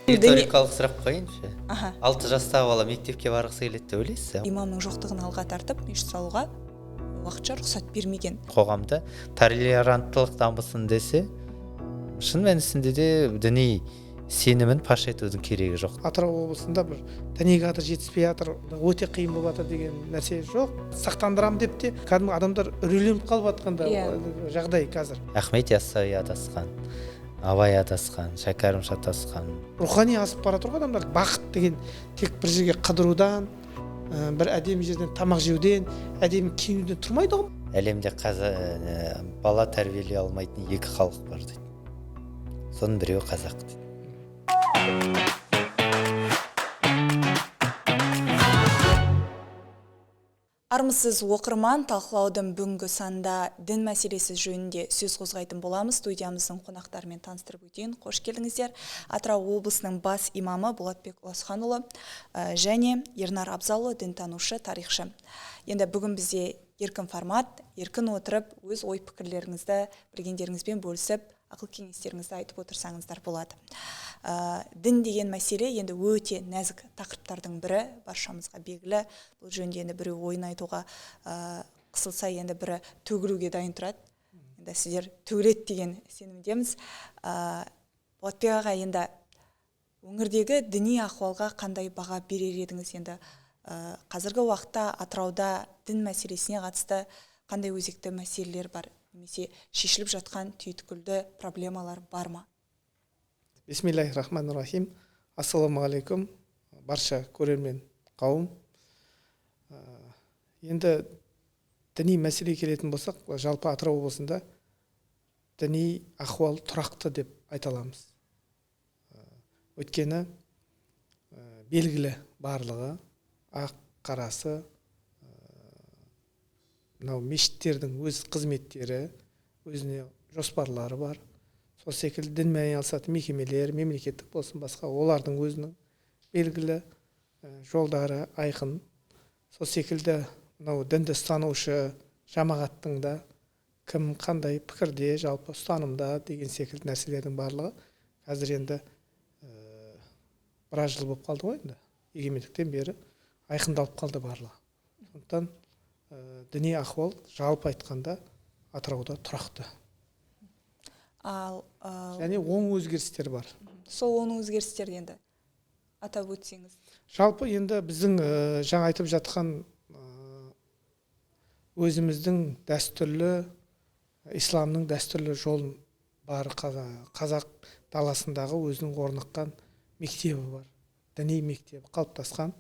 Риторикалық сұрақ қояйыншы. Аха. 6 жастағы бала мектепке барғысы келеді деп ойлайсыз? Имамның жоқтығын алға тартып, мешіт салуға уақытша рұқсат бермеген. Қоғамда толеранттылық дамысын десе, шын мәнісінде де діни сенімін паш етудің керегі жоқ. Атырау облысында бір діни кадр жетіспей жатыр, өте қиын болып жатыр деген нәрсе жоқ. Сақтандырам деп те кәдімгі адамдар үрейленіп қалып жатқанда жағдай қазір. Ахмет Яссауи адасқан, Абай адасқан, Шәкәрім шатасқан. Рухани асып бара жатыр ғой адамдар. Бақыт деген тек бір жерге қыдырудан, бір әдемі жерден тамақ жеуден, әдемі киінуден тұрмайды ғой. Әлемде бала тәрбиелей алмайтын 2 халық бар дейді. Соның біреуі қазақ дейді. Армысыз оқырман, талқылаудың бүгінгі санда дін мәселесі жөнінде сөз қозғайтын боламыз. Студиямыздың қонақтарымен таныстырып өтейін. Қош келдіңіздер. Атырау облысының бас имамы Болатбек Ұласханұлы және Ернар Абзалұлы, дінтанушы, тарихшы. Енді бүгін бізде еркін формат, еркін отырып, өз ой пікірлеріңізді білгендеріңізбен бөлісіп, ақыл кеңестеріңізді айтып отырсаңыздар болады. Дін деген мәселе енді өте нәзік тақырыптардың бірі, баршамызға белгілі. Бұл жөнінде енді біреу ойын айтуға қысылса, енді бірі төгілуге дайын тұрады. Енді сіздер төгіледі деген сенімдеміз. Болатбек аға, енді өңірдегі діни ахуалға қандай баға берер едіңіз? Енді қазіргі уақытта Атырауда дін мәселесіне қатысты қандай өзекті мәселелер бар? Немесе шешіліп жатқан түйткілді проблемалар бар ма? Бисмиллахир-рахманир-рахим. Ассаламағалейкум, барша көрермен қауым. Енді діни мәселе келетін болсақ, жалпы Атырау облысында діни ахуал тұрақты деп айта аламыз. Өйткені белгілі барлығы, ақ қарасы, мынау мешіттердің өз қызметтері, өзіне жоспарлары бар. Сол секілді дінмен айналысатын мекемелер, мемлекеттік болсын басқа, олардың өзінің белгілі жолдары айқын. Сол секілді мынау дінді ұстанушы жамағаттың да кім қандай пікірде, жалпы ұстанымда деген секілді нәрселердің барлығы қазір енді біраз жыл болып қалды ғой енді. Егемендіктен бері айқындалып қалды барлығы. Сондықтан діни ахуал жалпы айтқанда Атырауда тұрақты. Және оң өзгерістер бар. Сол оң өзгерістер енді атап өтсеңіз. Жалпы енді біздің жаңа айтып жатқан өзіміздің дәстүрлі, исламның дәстүрлі жолын бар, қазақ даласындағы өзінің орныққан мектебі бар. Діни мектебі қалыптасқан.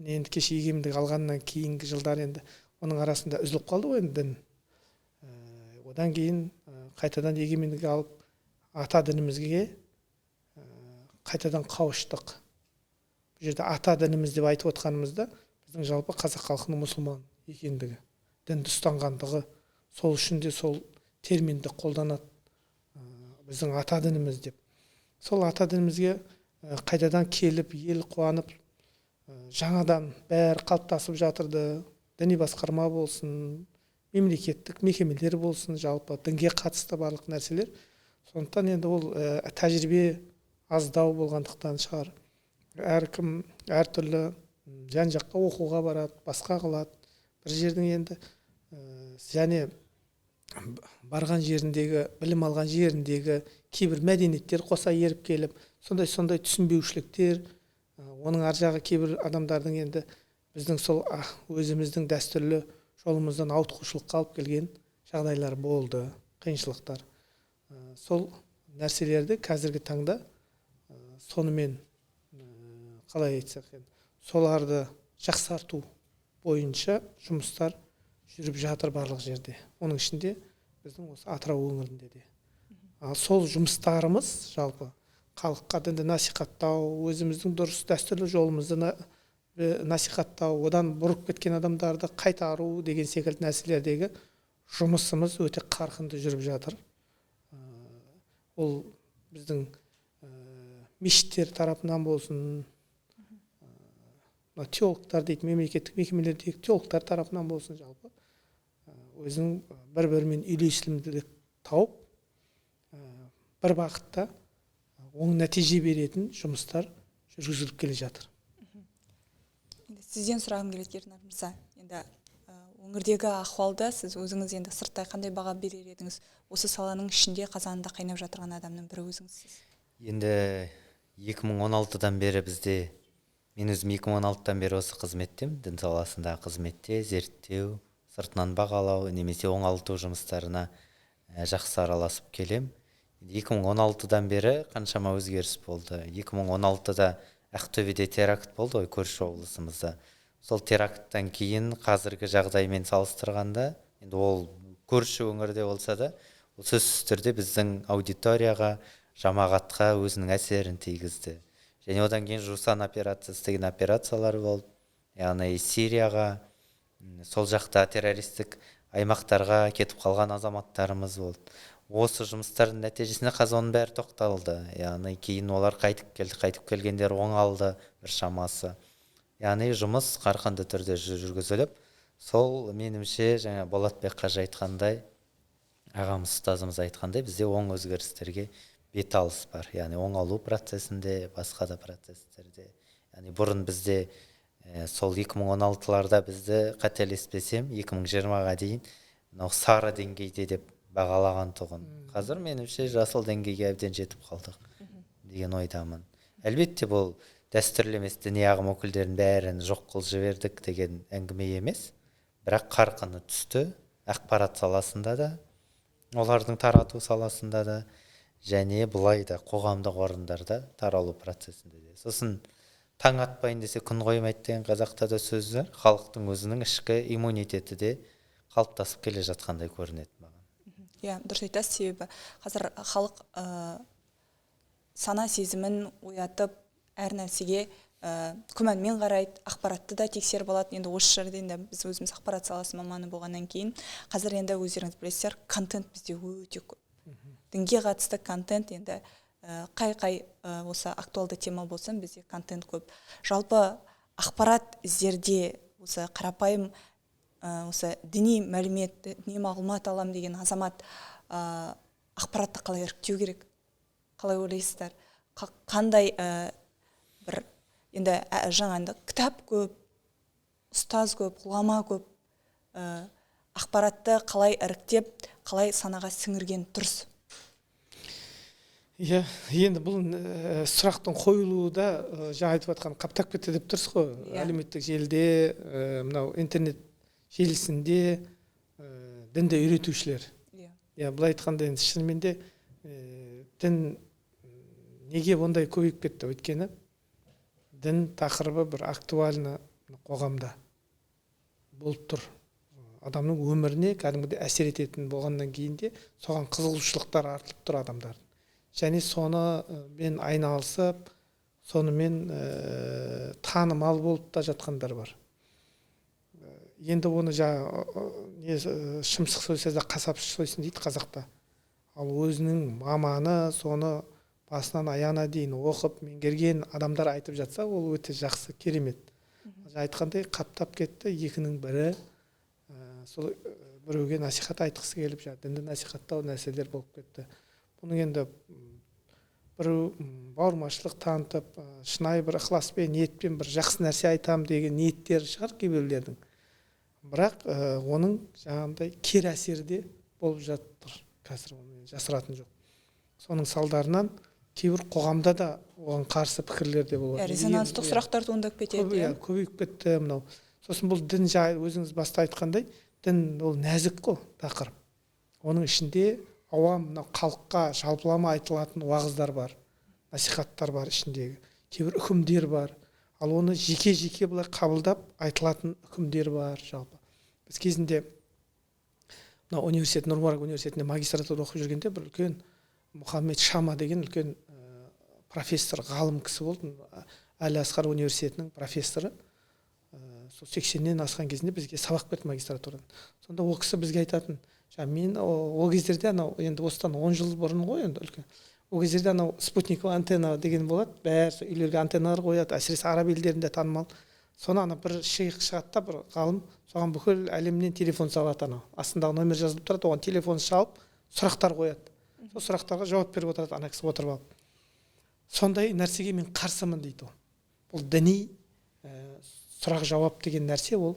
Енді кеше егемендік алғаннан кейінгі жылдар енді оның арасында үзіліп қалды ғой енді дін. Одан кейін қайтадан егемендік алып ата дінімізге қайтадан қауыштық. Бұл жерде ата дініміз деп айтып отқанымызда біздің жалпы қазақ халқының мұсылман екендігі, дінді ұстанғандығы, сол үшін де сол терминді қолданады біздің ата дініміз деп. Сол ата дінімізге қайтадан келіп, ел қуанып, жаңадан бәрі қалыптасып жатырды. Діни басқарма болсын, мемлекеттік мекемелер болсын, жалпы дінге қатысты барлық нәрселер. Сондықтан енді ол тәжірибе аздау болғандықтан шығар. Әркім әртүрлі жан-жаққа оқуға барады, басқа қылады. Бір жердің енді және барған жеріндегі, білім алған жеріндегі кейбір мәдениеттер қоса еріп келіп, сондай түсінбеушіліктер, оның ар жағы кейбір адамдардың енді біздің сол өзіміздің дәстүрлі жолымыздан ауытқушылыққа алып келген жағдайлар болды, қиыншылықтар. Сол нәрселерді қазіргі таңда сонымен қалай айтсақ, соларды жақсарту бойынша жұмыстар жүріп жатыр барлық жерде. Оның ішінде біздің осы Атырау өңірінде де. Сол жұмыстарымыз жалпы халыққа дінді насихаттау, өзіміздің дұрыс дәстүрлі жолымызды насихаттау, одан бұрып кеткен адамдарды қайтару деген секілді нәрселердегі жұмысымыз өте қарқынды жүріп жатыр. Ол біздің мешіттер тарапынан болсын, теологтар дейді, мемлекеттік мекемелердегі теологтар тарапынан болсын, жалпы өзінің бір-бірімен үйлесімділік тауып, бір бағытта оң нәтиже беретін жұмыстар жүргізіліп келе жатыр. Енді сізден сұрағым келеді Ернар мырза. Енді өңірдегі ахуалды сіз өзіңіз енді сырттай қандай баға берер едіңіз? Осы саланың ішінде қазанында қайнап жатырған адамның бірі өзіңізсіз. Енді 2016-дан бері бізде, мен өзім 2016-дан бері осы қызметтемін, дін саласындағы қызметте, зерттеу, сыртынан бағалау, немесе оңалту жұмыстарына жақсы араласып келем. 2016-дан бері қаншама өзгеріс болды. 2016-да Ақтөбеде теракт болды ғой, көрші облысымызда. Сол теракттан кейін қазіргі жағдаймен салыстырғанда, енді ол көрші өңірде болса да, ол сөзсіз түрде біздің аудиторияға, жамағатқа өзінің әсерін тигізді. Және одан кейін жусан операциясы деген операциялар болды. Яғни Сирияға, сол жақта террористік аймақтарға кетіп қалған азаматтарымыз болды. Осы жұмыстардың нәтижесінде қазір оның бәрі тоқталды. Яғни кейін олар қайтып келді, қайтып келгендер оңалды бір шамасы. Яғни жұмыс қарқынды түрде жүргізіліп, сол менімше жаңа Болатбек қажы айтқандай, ағамыз ұстазымыз айтқандай, бізде оң өзгерістерге бет алыс бар. Яғни оңалу процесінде, басқа да процестерде. Яғни бұрын бізде сол 2016-ларда бізді қателеспесем 2020-ға дейін сары деңгейде деп бағалаған тұғын. Қазір меніңше жасыл деңгейге әбден жетіп қалдық деген ойдамын. Әлбетте бұл дәстүрлі емес діни ағым өкілдерін бәрін жоқ қылып жібердік деген әңгіме емес, бірақ қарқыны түсті. Ақпарат саласында да, олардың тарату саласында да, және бұлай да қоғамдық орындарда таралу процесінде де. Сосын таң атпайын десе күн қоймайды деген қазақта да сөз бар. Халықтың өзінің ішкі иммунитеті де қалыптасып келе жатқандай көрінеді маған. Иә, дұрыс айтасыз, себебі қазір халық сана сезімін оятып, әр нәрсеге күмәнмен қарайды, ақпаратты да тексеріп алады. Енді осы жерде енді біз өзіміз ақпарат саласы маманы болғаннан кейін, қазір енді өздеріңіз білесіздер, контент бізде өте көп. Дінге қатысты контент енді қай осы актуалды тема болсын, бізде контент көп. Жалпы ақпарат іздерде осы қарапайым осы діни мәлімет, діни мағлұмат алам деген азамат ақпаратты қалай іріктеу керек? Қалай ойлайсыздар? Қандай бір енді жаңағындай кітап көп, ұстаз көп, ғұлама көп, ақпаратты қалай іріктеп, қалай санаға сіңірген дұрыс? Иә, енді бұл сұрақтың қойылуы да жаңа айтып жатқан қаптап кетті деп тұрсыз ғой. Әлеуметтік желіде, мынау интернет желісінде дінді үйретушілер. Иә, былай айтқанда енді шынымен де дін неге ондай көбейіп кетті? Өйткені дін тақырыбы бір актуальны қоғамда болып тұр. Адамның өміріне кәдімгідей әсер ететін болғаннан кейін де соған қызығушылықтар артылып тұр адамдар. Және соны мен айналысып, сонымен танымал болып та жатқандар бар. Енді оны шымшық сойса да қасапшы сойсын дейді қазақта. Ал өзінің маманы соны басынан аяғына дейін оқып, меңгерген адамдар айтып жатса, ол өте жақсы, керемет. Айтқандай қаптап кетті, екінің бірі сол біреуге насихат айтқысы келіп жатыр. Дінді насихаттау нәрселер болып кетті. Бұның енді бір бауырмашылық танытып, шынайы бір ықыласпен, ниетпен бір жақсы нәрсе айтам деген ниеттері шығар кейбіреулердің. Бірақ оның жаңағындай кері әсерде болып жатыр. Қазір оны жасыратын жоқ. Соның салдарынан кейбір қоғамда да оған қарсы пікірлер де болады. Резонанстық сұрақтар туындап кетеді. Көбейіп кетті мынау. Сосын бұл дін жайы өзіңіз баста айтқандай, дін ол нәзік қой тақырып. Оның ішінде ауам халыққа жалпылама айтылатын уағыздар бар, насихаттар бар ішіндегі, кейбір үкімдер бар. Ал оны жеке-жеке былай қабылдап айтылатын үкімдер бар жалпы. Біз кезінде университет, Нұр-Мүбарак университетінде магистратурада оқып жүргенде бір үлкен Мұхаммед Шама деген үлкен профессор, ғалым кісі болды. Әл-Асқар университетінің профессоры. Сол 80-нен асқан кезінде бізге сабақ берді магистратурадан. Сонда ол кісі бізге айтатын, мен ол кездерде енді осыдан 10 жыл бұрын ғой енді үлкен. Ол кездерде спутниковый антенна деген болады. Бәрі үйлерге антенналар қояды, әсіресе араб елдерінде танымал. Соны бір шейх шығады да, бір ғалым, соған бүкіл әлемнен телефон салады астындағы номер жазылып тұрады, оған телефон шалып, сұрақтар қояды. Сол сұрақтарға жауап беріп отырады ана кісі отырып алып. сондай нәрсеге мен қарсымын дейді ол. Бұл діни сұрақ жауап деген нәрсе, ол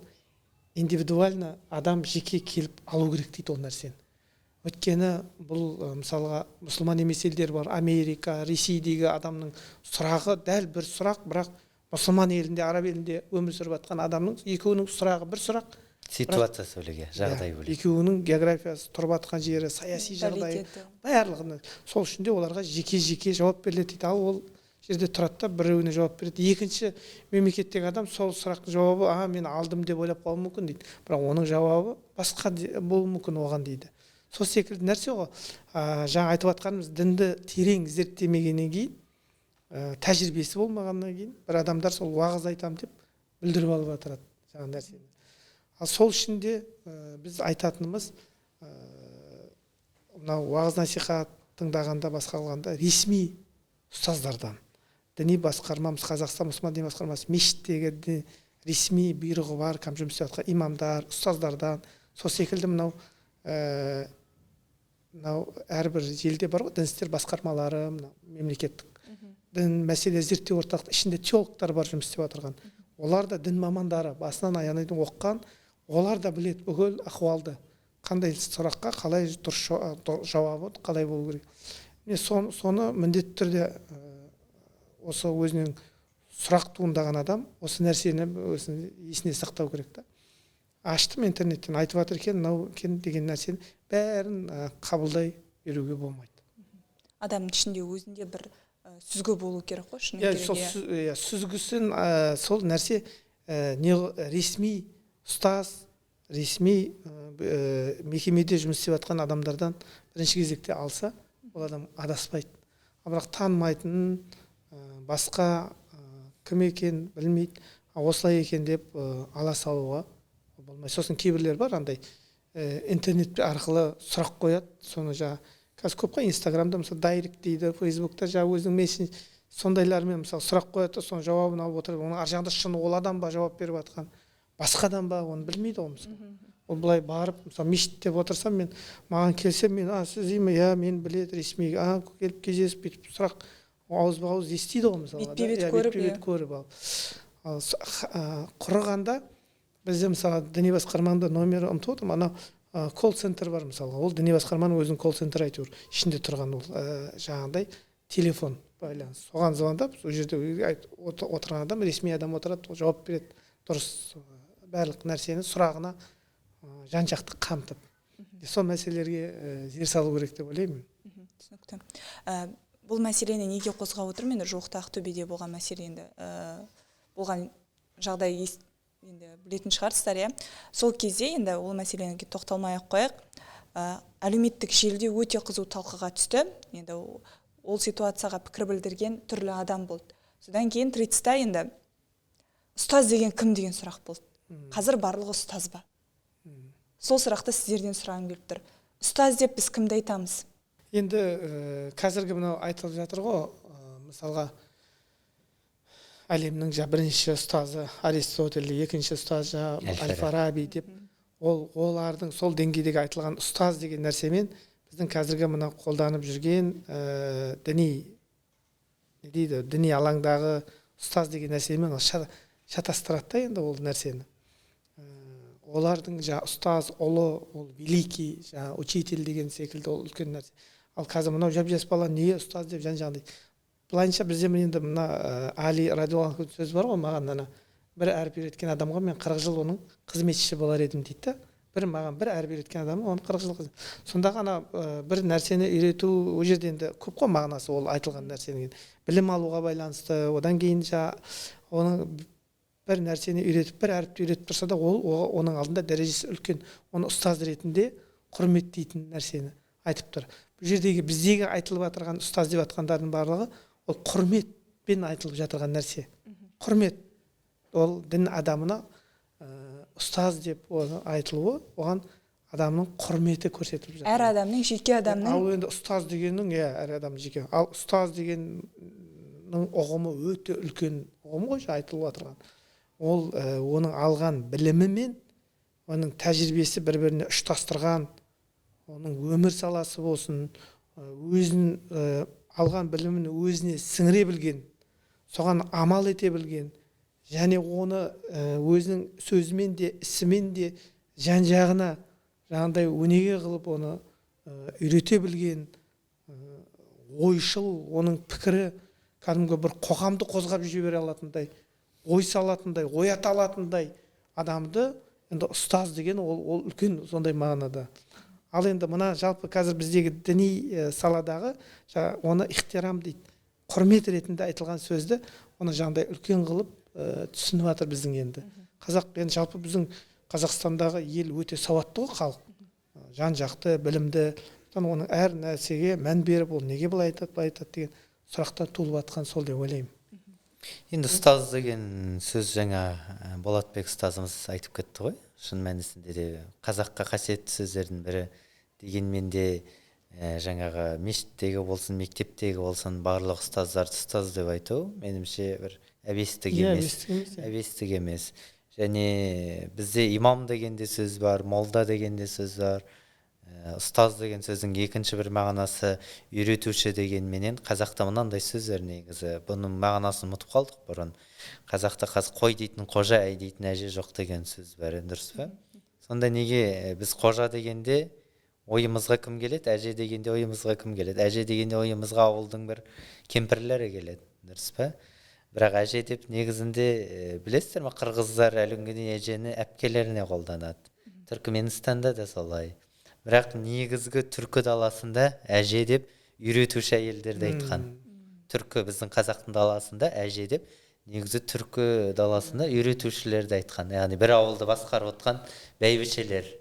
индивидуально адам жеке келіп алу керек дейді ол нәрсені. Өйткені бұл мысалға мұсылман емес елдер бар, Америка, Ресейдегі адамның сұрағы дәл бір сұрақ, бірақ мұсылман елінде, араб елінде өмір сүріп жатқан адамның екеуінің сұрағы бір сұрақ, ситуациясы бөлек, жағдай бөлек. екеуінің географиясы, тұрып жатқан жері, саяси жағдайы, барлығына. Сол үшін де оларға жеке-жеке жауап беріледі дейді. Ал ол жерде тұрады да біреуіне жауап береді. Екінші мемлекеттегі адам сол сұрақтың жауабы, мен алдым деп ойлап қалуы мүмкін дейді. Бірақ оның жауабы басқа болуы мүмкін оған дейді. Сол секілді нәрсе ғой. Жаңа айтып жатқанымыз, дінді терең зерттемегеннен кейін, тәжірибесі болмағаннан кейін, бір адамдар сол уағыз айтам деп білдіріп алып жатырады жаңа нәрсені. Ал сол үшін де біз айтатынымыз, мынау уағыз насихат тыңдағанда, басқа қылғанда ресми ұстаздардан, діни басқармамыз, Қазақстан мұсылман діни басқармасы, мешіттегі ресми бұйрығы бар, жұмыс істеп жатқан имамдар, ұстаздардан, сол секілді мынау әрбір елде бар ғой, дін істер басқармалары, мемлекеттік дін мәселе зерттеу орталықтың ішінде теологтар бар жұмыс істеп отырған. Олар да дін мамандары, басынан аяғына дейін оқыған, олар да біледі бүкіл ахуалды, қандай сұраққа қалай дұрыс жауабы қалай болу керек. Соны міндетті түрде осы өзінің сұрақ туындаған адам осы нәрсені есіне сақтау керек та. Аштым интернеттен, айтып жатыр екен, мынау екен деген нәрсені бәрін қабылдай беруге болмайды. Адамның ішінде өзінде бір сүзгі болу керек қой, шыны керек. Сүзгісін сол нәрсе ресми ұстаз, ресми мекемеде жұмыс істеп жатқан адамдардан бірінші кезекте алса, ол адам адаспайды. Бірақ танымайтын, басқа кім екен білмейді, осылай екен деп ала салуға болмайды. Сосын кейбірлер бар, андай интернет арқылы сұрақ қояды, соны қазір көп қой, инстаграмда мысалы дайрект дейді, фейсбукта өзінің мессенджер сондайлармен мысалы сұрақ қояды, соның жауабын алып отырып, оның ар жағында шын ол адам ба жауап беріп жатқан, басқадан ба, оны білмейді ол мысалы. Ол былай барып, мысалы мешітте отырсам, маған келсе, сіз деймін, мен біледі ресми, келіп кездесіп, бүйтіп сұрақ ауызба-ауыз естиді ғой мысалы. Бетпе-бет көріп. Ал құрығанда бізде мысалы діни басқарманың номері ұмытып отырмын, ана колл-центр бар мысалы. Ол діни басқарманың өзінің колл-центрі әйтеуір ішінде тұрған, ол жаңағыдай телефон байланыс. Соған звондап, сол жерде отырған адам, ресми адам отырады, жауап береді, дұрыс барлық нәрсені сұрағына жан-жақты қамтып. Сол мәселелерге зер салу керек деп ойлаймын. Түсінікті. Бұл мәселені неге қозғап отырмын? Енді жуықта Ақтөбеде болған мәселені болған жағдай енді білетін шығарсыздар, иә. Сол кезде енді ол мәселеге тоқталмай-ақ қояйық. Әлеуметтік желіде өте қызу талқыға түсті. Енді ол ситуацияға пікір білдірген түрлі адам болды. Содан кейін Третста енді ұстаз деген кім деген сұрақ болды. Қазір барлығы ұстаз ба? Сол сұрақты сіздерден сұрағым келіп тұр. Ұстаз деп біз кімді айтамыз? Енді қазіргі мынау айтылып жатыр ғой, мысалға әлемнің бірінші ұстазы Аристотель, екінші ұстазы Әл-Фараби деп, олардың сол деңгейдегі айтылған ұстаз деген нәрсемен біздің қазіргі мына қолданып жүрген діни алаңдағы ұстаз деген нәрсемен шатастырады да енді ол нәрсені. Олардың ұстаз, ұлы, ол великий, учитель деген секілді ол үлкен нәрсе. Ал қазір мынау жап-жас бала не ұстаз деп жан-жағын дейді. Былайынша бізде енді мына Али радиоланған сөз бар ғой, маған бір әріп үйреткен адамға мен 40 жыл оның қызметшісі болар едім дейді. Маған бір әріп үйреткен адамға оны 40 жыл қызмет. Сонда ғана бір нәрсені үйрету, ол жерде енді көп қой мағынасы ол айтылған нәрсенің. Білім алуға байланысты, одан кейін оның бір нәрсені үйретіп, бір әріпті үйретіп тұрса да, оның алдында дәрежесі үлкен, оны ұстаз ретінде құрметтейтін нәрсені айтып тұр. Бұл жердегі біздегі айтылып жатырған ұстаз деп жатқандардың барлығы ол құрметпен айтылып жатырған нәрсе. Құрмет ол дін адамына ұстаз деп айтылуы, оған адамның құрметі көрсетіліп жатыр. Әр адамның, жеке адамның. Ал енді ұстаз дегеннің, әр адам жеке. Ал ұстаз дегеннің ұғымы өте үлкен ұғым ғой, айтылып жатырған. Ол оның алған білімі мен оның тәжірибесі бір-біріне ұштастырған, оның өмір саласы болсын, өзін алған білімін өзіне сіңіре білген, соған амал ете білген, және оны өзінің сөзімен де ісімен де жан жағына жаңағыдай өнеге қылып оны үйрете білген, ойшыл, оның пікірі кәдімгі бір қоғамды қозғап жібере алатындай, ой салатындай, оята алатындай адамды енді ұстаз деген ол үлкен сондай мағынада. Ал енді мына жалпы қазір біздегі діни саладағы оны ихтирам дейді, құрмет ретінде айтылған сөзді оны жаңағыдай үлкен қылып түсініп жатыр біздің енді. Қазақ енді жалпы біздің Қазақстандағы ел өте сауатты ғой, халық. Жан-жақты, білімді. Оның әр нәрсеге мән беріп, ол неге былай айтады, былай айтады деген сұрақтар туылып жатқан сол деп ойлаймын. Енді ұстаз деген сөз жаңа Болатбек ұстазымыз айтып кетті ғой. Шын мәнісінде де қазаққа қасиетті сөздердің бірі, дегенмен де жаңағы мешіттегі болсын, мектептегі болсын, барлық ұстаздарды ұстаз деп айту меніңше бір әбестік емес. Және бізде имам деген де сөз бар, молда деген де сөз бар. Ұстаз деген сөздің екінші бір мағынасы үйретуші дегенменен қазақта мынандай сөздер негізі. Бұның мағынасын ұмытып қалдық бұрын. Қазақта қой дейтін қожа, әй дейтін әже жоқ деген сөз бар, дұрыс па? Сонда неге біз қожа дегенде ойымызға кім келеді, әже дегенде ойымызға кім келеді? Әже дегенде ойымызға ауылдың бір кемпірлері келеді, дұрыс па? Бірақ әже деп негізінде білесіздер ме, қырғыздар әлі күнге дейін әжені әпкелеріне қолданады. Түркіменстанда да солай. Бірақ негізгі түркі даласында әже деп үйретуші әйелдерді айтқан. Түркі біздің қазақтың даласында әже деп негізі түркі даласында үйретушілерді айтқан. Яғни бір ауылды басқарып отқан бәйбішелер.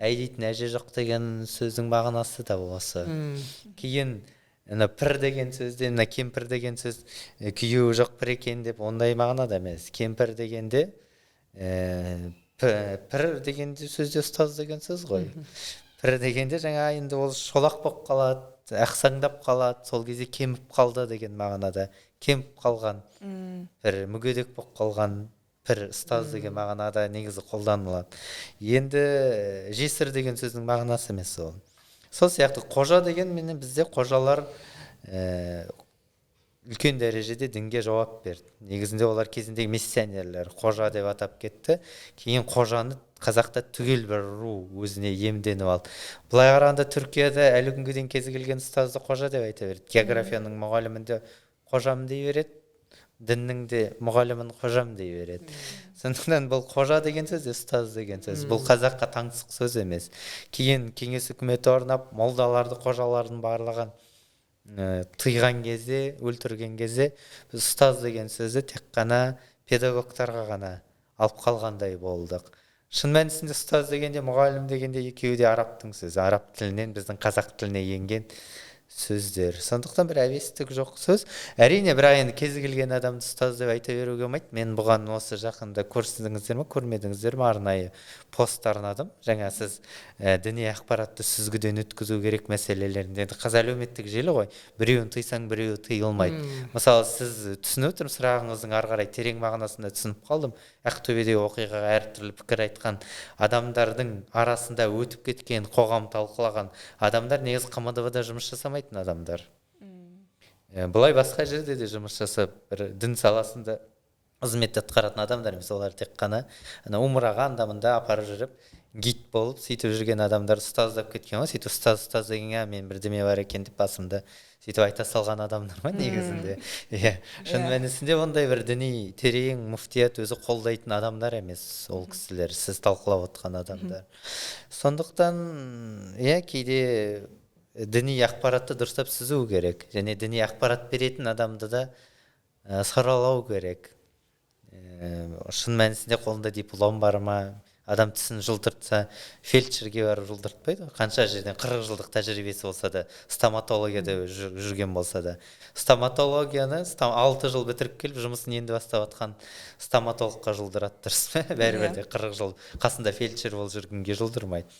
Әй дейтін әже жоқ деген сөздің мағынасы да осы. Кейін пір деген сөзден кемпір деген сөз күйеуі жоқ бір екен деп ондай мағынада емес. Кемпір дегенде пір дегенде сөзде ұстаз деген сөз ғой. Пір дегенде жаңа енді ол шолақ болып қалады, ақсаңдап қалады, сол кезде кеміп қалды деген мағынада. Кеміп қалған пір, мүгедек болып қалған пір, ұстаз деген мағынада негізі қолданылады. Енді жесір деген сөздің мағынасы емес ол. Сол сияқты қожа деген бізде қожалар үлкен дәрежеде дінге жауап берді. Негізінде олар кезіндегі миссионерлер қожа деп атап кетті. Кейін қожаны қазақта түгел бір ру өзіне емденіп алды. Былай қарағанда Түркияда әлі күнге дейін кез келген ұстазды қожа деп айта береді. Географияның мұғалімінде қожам дей береді, діннің де мұғалімін қожам дей береді. Сондықтан бұл қожа деген сөз, ұстаз деген сөз. Бұл қазаққа таңсық сөз емес. Кейін кеңес үкіметі орнап, молдаларды, қожалардың барлығын тыйған кезде, өлтірген кезде, біз ұстаз деген сөзді тек қана педагогтарға ғана алып қалғандай болдық. Шын мәнісінде ұстаз дегенде, мұғалім дегенде екеуі де арабтың сөзі. Араб тілінен біздің қазақ тіліне енген сөздер. Сондықтан бір әбестік жоқ сөз. Әрине, бірақ енді кез келген адамды ұстаз деп айта беруге болмайды. Мен бұған осы жақында көрсеңіздер ме, көрмедіңіздер ме, арнайы пост арнадым. Жаңа сіз діни ақпаратты сүзгіден өткізу керек мәселелерінде. Қазір әлеуметтік желі ғой. Біреуін тыйсаң, біреуі тыйылмайды. Мысалы, сіз түсініп отырмын, сұрағыңыздың ары қарай терең мағынасында түсініп қалдым. Ақтөбедегі оқиғаға әртүрлі пікір айтқан адамдардың арасында өтіп кеткен, қоғам талқылаған адамдар негізі КМДВ-да жұмыс жасамайтын адамдар. Бұлай басқа жерде де жұмыс жасап, бір дін саласында қызмет атқаратын адамдар емес, олар тек қана умраға анда-мында апарып жүріп, гид болып, сөйтіп жүрген адамдар ұстаздап кеткен ғой. Сөйтіп ұстаз деген, мен бірдеме бар екен деп басымда сөйтіп айта салған адамдар ма негізінде. Шын мәнісінде ондай бір діни терең мүфтият өзі қолдайтын адамдар емес ол кісілер, сіз талқылап отқан адамдар. Сондықтан кейде діни ақпаратты дұрыстап сүзу керек, және діни ақпарат беретін адамды да саралау керек. Шын мәнісінде қолында диплом бар ма, адам тісін жылтыртса, фельдшерге барып жылтыртпайды. Қанша жерден 40 жылдық тәжірибесі болса да, стоматологияда жүрген болса да. Стоматологияны 6 жыл бітіріп келіп, жұмысын енді бастап атқан стоматологқа жылдырады, дұрыс па? Бәрібір де 40 жыл қасында фельдшер болып жүргенге жылдырмайды.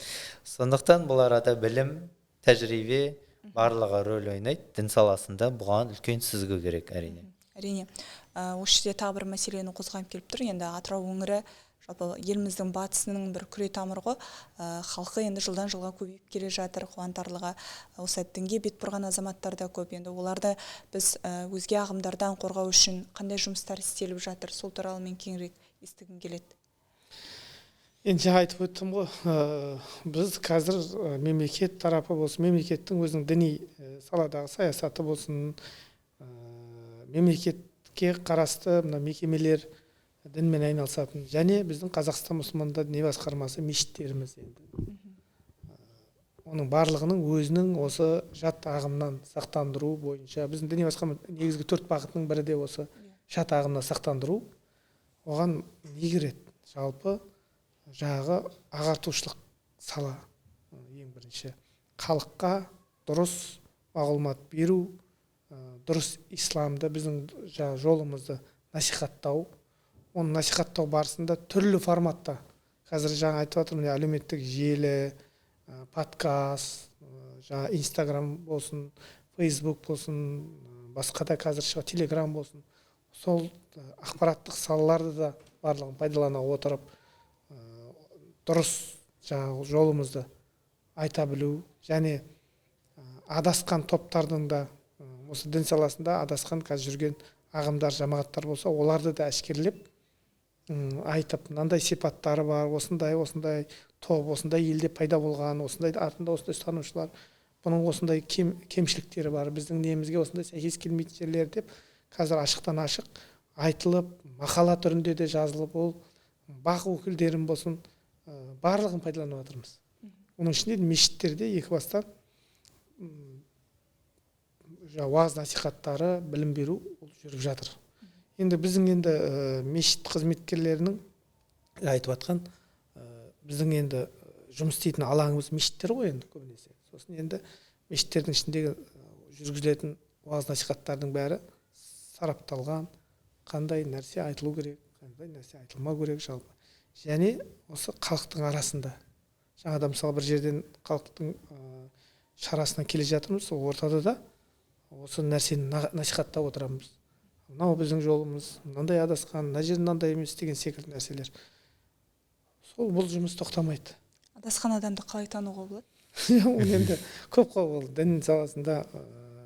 Сондықтан бұл арада білім, тәжірибе барлығы рөл ойнайды. Дін саласында бұған үлкен сүзгі керек, әрине. Әрине. Осы жерде тағы бір мәселені қозғап келіп тұр. Енді Атырау өңірі жалпы еліміздің батысының бір күре тамыры ғой. Халқы енді жылдан жылға көбейіп келе жатыр. Қуантарлығы осы дінге бет бұрған азаматтар да көп. Енді оларды біз өзге ағымдардан қорғау үшін қандай жұмыстар істеліп жатыр? Сол туралы мен кеңірек естігім келеді. Енді жаңа айтып өттім ғой, біз қазір мемлекет тарапы болсын, мемлекеттің өзінің діни саладағы саясаты болсын, мемлекетке қарасты мына мекемелер дінмен айналысатын, және біздің Қазақстан мұсылмандар діни басқармасы мешіттеріміз енді. Оның барлығының өзінің осы жат ағымнан сақтандыру бойынша, біздің діни басқарма негізгі 4 бағытының бірі де осы жат ағымнан сақтандыру. Оған не кіреді? Жалпы жағы ағартушылық сала ең бірінші. Халыққа дұрыс мағлұмат беру, дұрыс исламды, біздің жолымызды насихаттау. Оны насихаттау барысында түрлі форматта, қазір жаңа айтып жатырмын, әлеуметтік желі, подкаст, жаңа Инстаграм болсын, Фейсбук болсын, басқа да қазір шыға Телеграм болсын, сол ақпараттық салаларды да барлығын пайдалана отырып, дұрыс жаңағы жолымызды айта білу, және адасқан топтардың да осы дін саласында адасқан қазір жүрген ағымдар, жамағаттар болса, оларды да әшкерлеп айтып, мынандай сипаттары бар, осындай топ, осындай елде пайда болған, осындай артында осындай ұстанушылар, бұның осындай кемшіліктері бар, біздің немізге осындай сәйкес келмейтін жерлер деп қазір ашықтан ашық айтылып, мақала түрінде де жазылып, ол бақ өкілдерін болсын, барлығын пайдаланып жатырмыз. Оның ішінде мешіттерде екі бастан уағыз насихаттары, білім беру жүріп жатыр. Енді біздің енді мешіт қызметкерлерінің айтып жатқан, біздің енді жұмыс істейтін алаңымыз мешіттер ғой енді көбінесе. Сосын енді мешіттердің ішіндегі жүргізілетін уағыз насихаттардың бәрі сарапталған, қандай нәрсе айтылу керек, қандай нәрсе айтылмау керек жалпы. Және осы халықтың арасында. Жаңада мысалы бір жерден халықтың шарасына келе жатырмыз, сол ортада да осы нәрсені насихаттап отырамыз. Мынау біздің жолымыз, мынандай адасқан, мына жер мынандай емес деген секілді нәрселер. Сол бұл жұмыс тоқтамайды. Адасқан адамды қалай тануға болады? Ол енді көп қой, ол дін саласында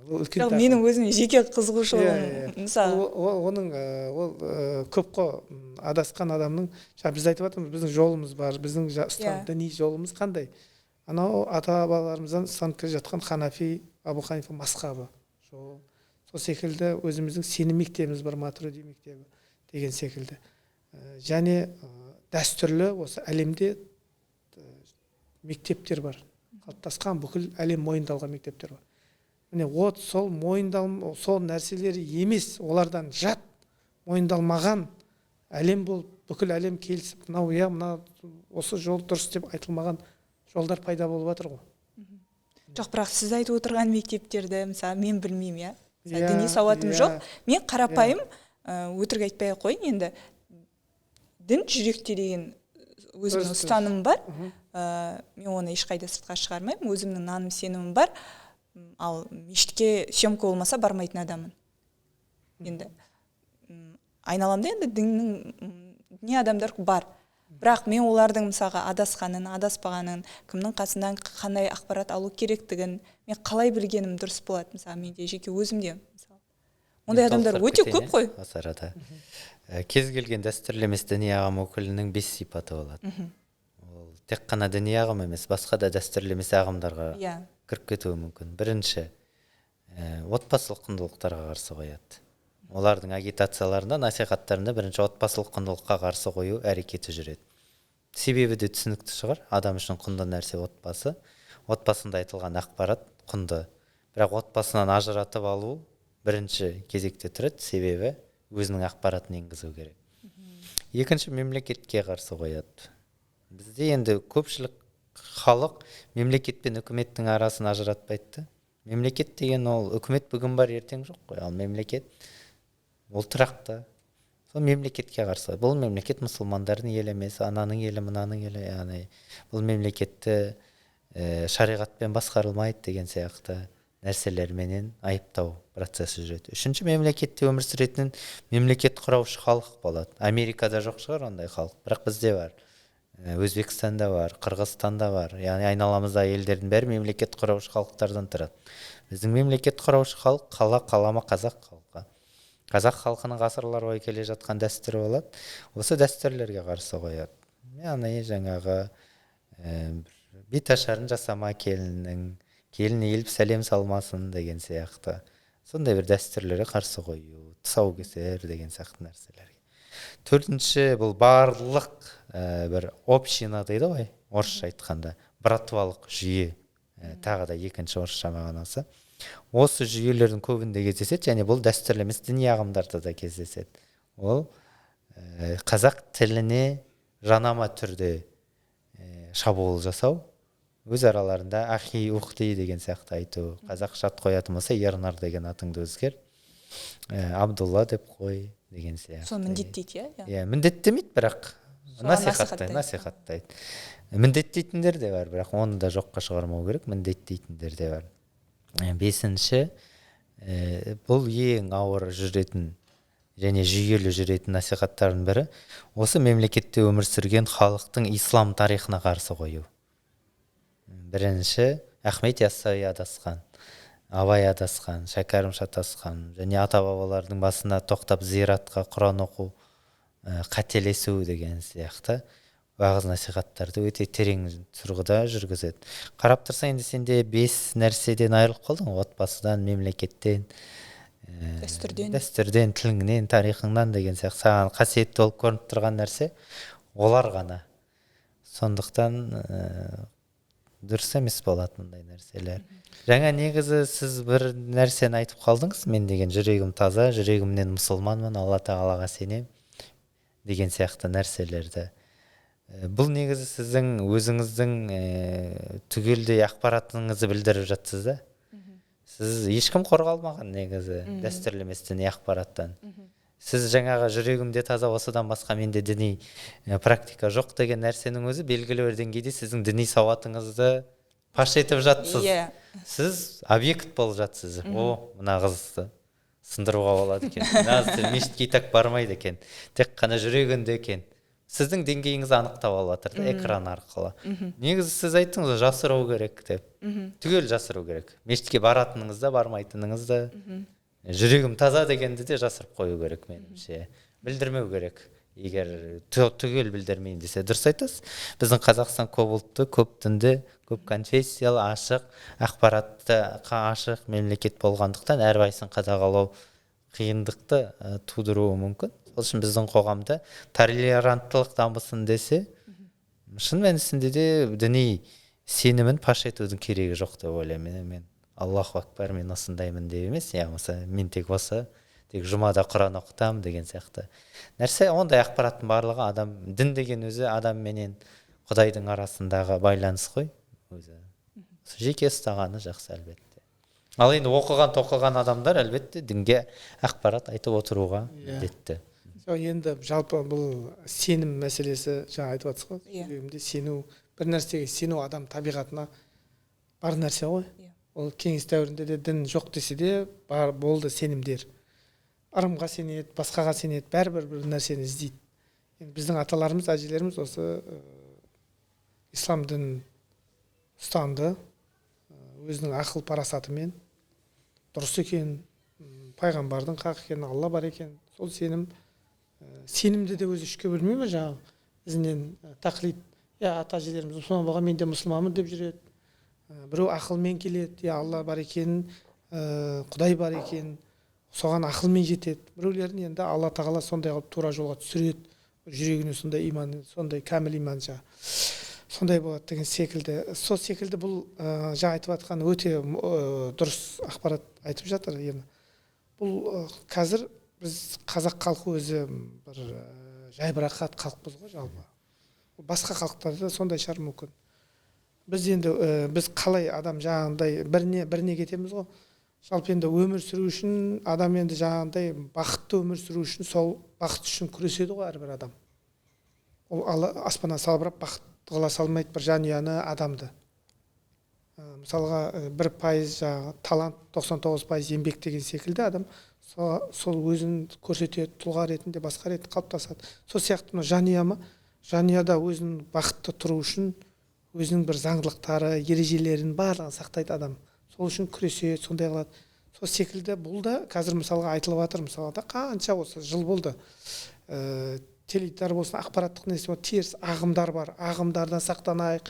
Жоқ, менің өзіме жеке қызығушылығым. Мысалы, оның көп қой, адасқан адамның, біз айтып жатырмыз, біздің жолымыз бар, біздің діни жолымыз қандай? Анау ата-бабаларымыздан ұстанып келе жатқан Ханафи, Абу Ханифа мазхабы жол. Сол секілді өзіміздің сенім мектебіміз бар, Матуриди мектебі деген секілді. Және дәстүрлі осы әлемде мектептер бар. Қалыптасқан бүкіл әлем мойындалған мектептер бар. Міне сол сол нәрселері емес, олардан жат мойындалмаған әлем болып, бүкіл әлем келісіп, мынау осы жол дұрыс деп айтылмаған жолдар пайда болып жатыр ғой. Жоқ, бірақ сіз айтып отырған мектептерді, мысалы, мен білмеймін, діни сауатым жоқ. Мен қарапайым, өтірік айтпай ақ қойын, енді дін жүректе деген өзімнің ұстанымым бар. Мен оны ешқайда сыртқа шығармаймын, өзімнің наным сенімім бар. Ал мешітке съемка болмаса бармайтын адамын. Енді айналамда енді діни адамдар бар. Бірақ мен олардың мысалға адасқанын, адаспағанын, кімнің қасынан қандай ақпарат алу керектігін мен қалай білгенім дұрыс болады. Мысалы, менде жеке өзімде, мысалы. Ондай адамдар өте көп қой. Асарада. Кез келген дәстүрлі емес діни ағым өкілінің 5 сипаты болады. Ол тек қана діни ағым емес, басқа да дәстүрлі емес ағымдарға кіріп кетуі мүмкін. Бірінші, отбасылық құндылықтарға қарсы қояды. Олардың агитацияларында, насихаттарында бірінші отбасылық құндылыққа қарсы қою әрекеті жүреді. Себебі де түсінікті шығар, адам үшін құнды нәрсе отбасы. Отбасында айтылған ақпарат құнды. Бірақ отбасынан ажыратып алу бірінші кезекте тұрады, себебі өзінің ақпаратын енгізу керек. Екінші, мемлекетке қарсы қояды. Бізде енді көпшілік халық мемлекет пен үкіметтің арасын ажыратпайды. Мемлекет деген ол үкімет бүгін бар, ертең жоқ қой. Ал мемлекет ол тұрақты. Сол мемлекетке қарсы. Бұл мемлекет мұсылмандардың елі емес, ананың елі, мынаның елі. Яғни бұл мемлекетті шариғатпен басқарылмайды деген сияқты. нәрселер менен айыптау процесси жүрөт. Үшүнчү, мемлекетте өмүр сүрөтүн мемлекет курауучу халык болот. Америкада жок шығар ондай халык, бирок бизде бар. Өзбекстанда бар, Кыргызстанда бар. Яғни айналамызда елдердің бәрі мемлекет құраушы халықтардан тұрады. Біздің мемлекет құраушы халық қалама қазақ халқы. Қазақ халқының ғасырлар бойы келе жатқан дәстүрі болады. Осы дәстүрлерге қарсы қояды. Яғни жаңағы беташарын жасама келіннің, келін иіліп сәлем салмасын деген сияқты. Сондай бір дәстүрлерге қарсы қою, тұсаукесер деген сияқты нәрселерге. Төртінші, бұл барлық бір община дейді ғой, орысша айтқанда, братвалық жүйе, тағы да екінші орысша мағынасы. Осы жүйелердің көбінде кездеседі, және бұл дәстүрлі емес діни ағымдарда да кездеседі. Ол қазақ тіліне жанама түрде шабуыл жасау, өз араларында ахи ухти деген сияқты айту. Қазақша ат қоятын болса, Ернар деген атыңды өзгер, Абдулла деп қой деген сияқты. Соны міндеттейді, иә? Міндеттемейді, бірақ насихаттайды. Міндеттейтіндер де бар, бірақ оны да жоққа шығармау керек, міндеттейтіндер де бар. Бесінші, бұл ең ауыр жүретін және жүйелі жүретін насихаттардың бірі, осы мемлекетте өмір сүрген халықтың ислам тарихына қарсы қою. Бірінші, Ахмет Яссауи адасқан, Абай адасқан, Шәкәрім шатасқан, және ата-бабалардың басына тоқтап зиратқа Құран оқу, қателесу деген сияқты уағыз насихаттарды өте терең тұрғыда жүргізеді. Қарап тұрсаң, енді сенде 5 нәрседен айырылып қалдың: отбасыдан, мемлекеттен, дәстүрден, тіліңнен, тарихыңнан деген сияқты саған қасиетті болып көрініп тұрған нәрсе олар ғана. Сондықтан дұрыс емес болады мұндай нәрселер. Жаңа негізі сіз бір нәрсені айтып қалдыңыз: мен деген жүрегім таза, жүрегімнен мұсылманмын, Алла тағалаға сенем деген сияқты нәрселерді. Бұл негізі сіздің өзіңіздің түгелдей ақпаратыңызды білдіріп жатсыз да. Сіз ешкім қорғалмаған негізі дәстүрлі емес діни ақпараттан. Сіз жаңағы жүрегімде таза, осыдан басқа менде діни практика жоқ деген нәрсенің өзі белгілі бір деңгейде сіздің діни сауатыңызды паш етіп жатсыз. Сіз объект болып жатсыз. Мына қызды сындыруға болады екен. Мына мешітке так бармайды екен. Тек қана жүрегінде екен. Сіздің деңгейіңізді анықтап алып жатыр экран арқылы. Негізі сіз айттыңыз, жасыру керек деп. Түгел жасыру керек. Мешітке баратыныңызда, бармайтыныңызда, жүрегім таза дегенді де жасырып қою керек меніңше. Білдірмеу керек. Егер түгел білдірмейін десе, дұрыс айтасыз. Біздің Қазақстан көп ұлтты, көп дінді, көп конфессиялы, ашық, ақпаратқа ашық мемлекет болғандықтан әрқайсысын қадағалау қиындықты тудыруы мүмкін. Сол үшін біздің қоғамда толеранттылық дамысын десе, шын мәнісінде де діни сенімін паш етудің керегі жоқ деп ойлаймын. Мен Аллаху акбар, мен осындаймын деп емес, мен тек осы, тек жұмада Құран оқытамын деген сияқты нәрсе. Ондай ақпараттың барлығы адам, дін деген өзі адам менен Құдайдың арасындағы байланыс қой. Өзі жеке ұстағаны жақсы әлбетте. Ал енді тоқыған адамдар әлбетте дінге ақпарат айтып отыруға міндетті. Енді жалпы бұл сенім мәселесі, жаңа айтып жатсыз ғой, жүрегімде сену, бір нәрсеге сену адам табиғатына бар нәрсе ғой. Ол кеңес дәуірінде де дін жоқ десе де бар болды сенімдер. Ырымға сенеді, басқаға сенеді, бәрібір бір нәрсені іздейді. Біздің аталарымыз, әжелеріміз осы ислам дінін ұстанды, өзінің ақыл парасатымен дұрыс екен, пайғамбардың хақ екен, Алла бар екен. Сол сенімді де өзі ішке бөлмей ме, жаңағы ізінен тақлид, ата әжелеріміз мұсылман болған, мен де мұсылманмын деп жүреді. Біреу ақылмен келеді, Алла бар екен, Құдай бар екен, соған ақылмен жетеді. Біреулерін енді Алла тағала сондай қылып тура жолға түсіреді, жүрегіне сондай иман, сондай кәміл иман сондай болады деген секілді. Сол секілді бұл жаңа айтып жатқан өте дұрыс ақпарат айтып жатыр. Бұл қазір біз қазақ халқы өзі бір жайбарақат халықпыз ғой жалпы. Басқа халықтарда сондай шығар мүмкін. Біз қалай адам жаңағындай біріне кетеміз ғой. Жалпы енді өмір сүру үшін адам енді жаңағындай бақытты өмір сүру үшін сол бақыт үшін күреседі ғой әрбір адам. Ол аспаннан салбырап бақыт қыла салмайды бір жанұяны, адамды. мысалға 1% жаңағы талант, 99% еңбек деген секілді адам сол өзін көрсетеді, тұлға ретінде басқа ретінде қалыптасады. Сол сияқты мына жанұяда өзін бақытты тұру үшін өзінің бір заңдылықтары, ережелерін барлығын сақтайды адам. Сол үшін күреседі, сондай қылады. Сол секілді бұл да қазір мысалға айтылып жатыр, мысалға қанша осы жыл болды. Теледидар болсын, ақпараттық несі бар, теріс ағымдар бар. Ағымдардан сақтанайық.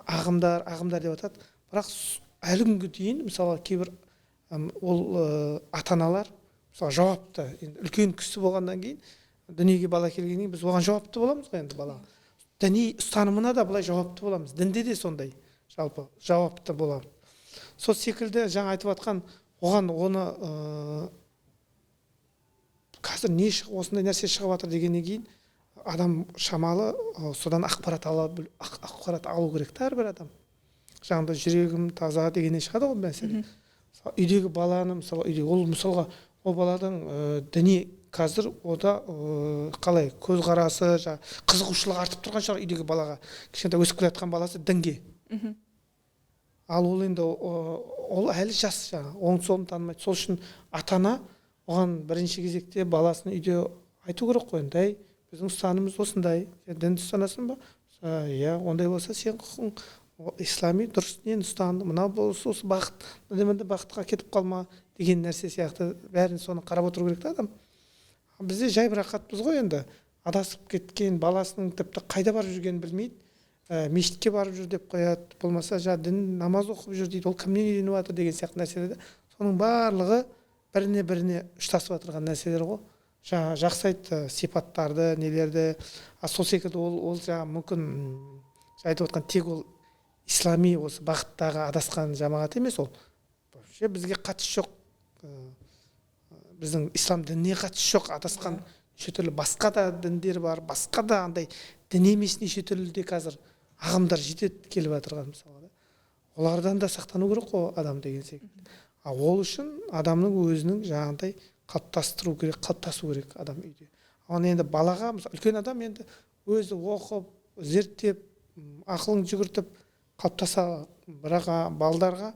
Ағымдар деп атады. Бірақ әлі күнге дейін мысалға кейбір ол ата-аналар мысалы жауапты. Енді үлкен кісі болғаннан кейін, дүниеге бала келгеннен кейін біз оған жауапты боламыз ғой енді балаға. Діни ұстанымына да былай жауапты боламыз. Дінде де сондай жалпы жауапты боламыз. Сол секілді жаңа айтып жатқан оны қазір осындай нәрсе шығып жатыр дегеннен кейін адам шамалы содан ақпарат алу керек та әрбір адам. Жаңағыда жүрегім таза дегеннен шығады ғой мәселе. Үйдегі баланы мысалы ол мысалға ол баланың діни қазір ода қалай көзқарасы, қызығушылығы артып тұрған шығар үйдегі балаға. Кішкентай өсіп келе жатқан баласы дінге. Ал ол енді ол әлі жас жаңа, оң солын танымайды. Сол үшін ата-ана оған бірінші кезекте баласын үйде айту керек қой, әй, біздің ұстанымыз осындай. Дінді ұстанасың ба? Иә, ондай болса сен құқың ислами дұрыс нені ұстан, мынау болса осы бақыт, бақытқа кетіп қалма деген нәрсе сияқты бәрін соны қарап отыру керек та адам. Бізде жай бір рақатпыз ғой енді. Адасып кеткен баласының тіпті қайда барып жүргенін білмейді. Мешітке барып жүр деп қояды, болмаса дін намаз оқып жүр дейді, ол кімнен үйреніп жатыр деген сияқты нәрселерді. Соның барлығы біріне ұштасып отырған нәрселер ғой. Жақсы айтты сипаттарды, нелерді. Сол секілді ол мүмкін айтып отқан тек ол ислами осы бағыттағы адасқан жамағат емес ол. Бізге қатысы жоқ. Біздің ислам дініне қатысы жоқ, адасқан неше түрлі басқа да діндер бар, басқа да андай дін емес неше түрлі де қазір ағымдар жетеді келіп жатырған мысалға. Олардан да сақтану керек қой адам деген секілді. Ол үшін адамның өзінің жаңағыдай қалыптасу керек адам үйде. Оны енді балаға, үлкен адам енді өзі оқып, зерттеп, ақылын жүгіртіп қалыптаса, бірақ балдарға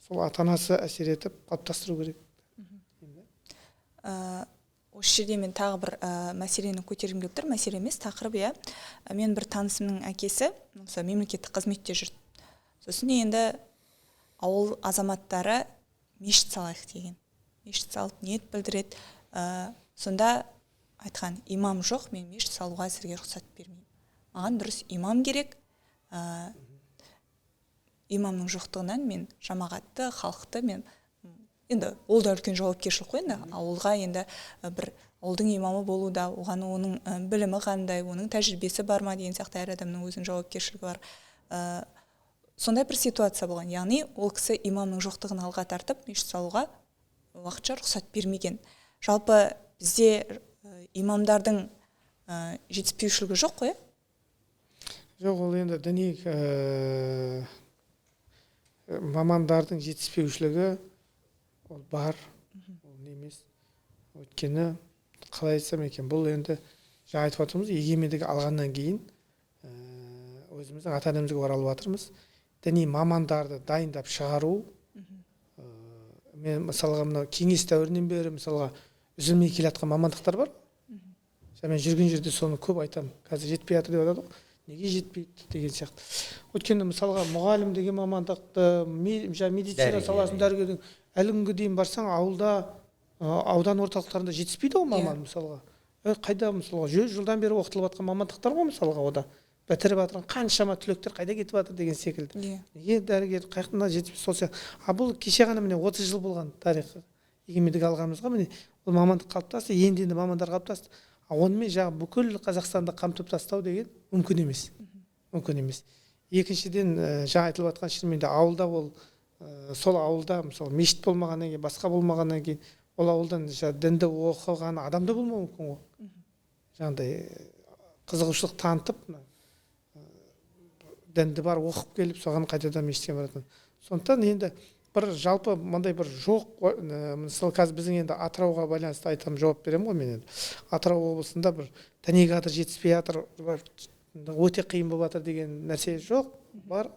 сол ата-анасы әсер етіп қалыптастыру керек. Осы жерде мен тағы бір мәселені көтергім келіп тұр. Мәселе емес, тақырып иә. Мен бір танысымның әкесі мемлекеттік қызметте жүрді. Сосын енді ауыл азаматтары мешіт салайық деген. Мешіт салып ниет білдіреді. Сонда айтқан, имам жоқ, мен мешіт салуға әзірге рұқсат бермеймін. Маған дұрыс имам керек. Имамның жоқтығынан мен жамағатты, халықты мен енді ол да үлкен жауапкершілік қой енді. Ауылға енді бір ауылдың имамы болу да, оның білімі қандай, оның тәжірибесі бар ма деген сияқты әр адамның өзінің жауапкершілігі бар. Сондай бір ситуация болған. Яғни ол кісі имамның жоқтығын алға тартып мешіт салуға уақытша рұқсат бермеген. Жалпы бізде имамдардың жетіспеушілігі жоқ қой? Жоқ, ол енді діни мамандардың жетіспеушілігі ол бар, ол немес. Өйткені қалай айтсам екен, бұл енді жаңа айтып отырмыз, егемендік алғаннан кейін өзіміздің ата-анамызға оралып жатырмыз. Діни мамандарды дайындап шығару. Мен мысалға мынау кеңес дәуірінен бері мысалға үзілмей келе жатқан мамандықтар бар. Мен жүрген жерде соны көп айтамын. Қазір жетпей жатыр деп жатады ғой. Неге жетпейді деген сияқты. Өйткені мысалға мұғалім деген мамандықты, медицина саласын дәрігердің әлі күнге дейін барсаң, аудан орталықтарында жетіспейді ол маман мысалға. Қайда мысалға 100 жылдан бері оқытылып жатқан мамандықтар ғой мысалға ода. Бітіріп жатқан қаншама түлектер қайда кетіп жатыр деген секілді. Неге дәрігер қайқында жетіспейді сол сияқты. Бұл кеше ғана міне 30 жыл болған тарихы. Егемендік алғанымызға міне бұл мамандық қалыптасты, енді мамандар қалыптасты. Онымен жаңағы бүкіл Қазақстанды қамтып тастау деген мүмкін емес. Екіншіден жаңа айтылып жатқан шынымен де ауылда сол ауылда мысалы мешіт болмағаннан кейін, басқа болмағаннан кейін ол ауылдан дінді оқыған адам да болмауы мүмкін ғой. Жаңағыдай қызығушылық танытып дінді бар оқып келіп соған қайтадан мешітке баратын. Сондықтан енді бір жалпы мындай бір жоқ, мысалы қазір біздің енді Атырауға байланысты айтам, жауап беремін ғой мен енді. Атырау облысында бір діни кадр жетіспей жатыр, өте қиын болып жатыр деген нәрсе жоқ, бар,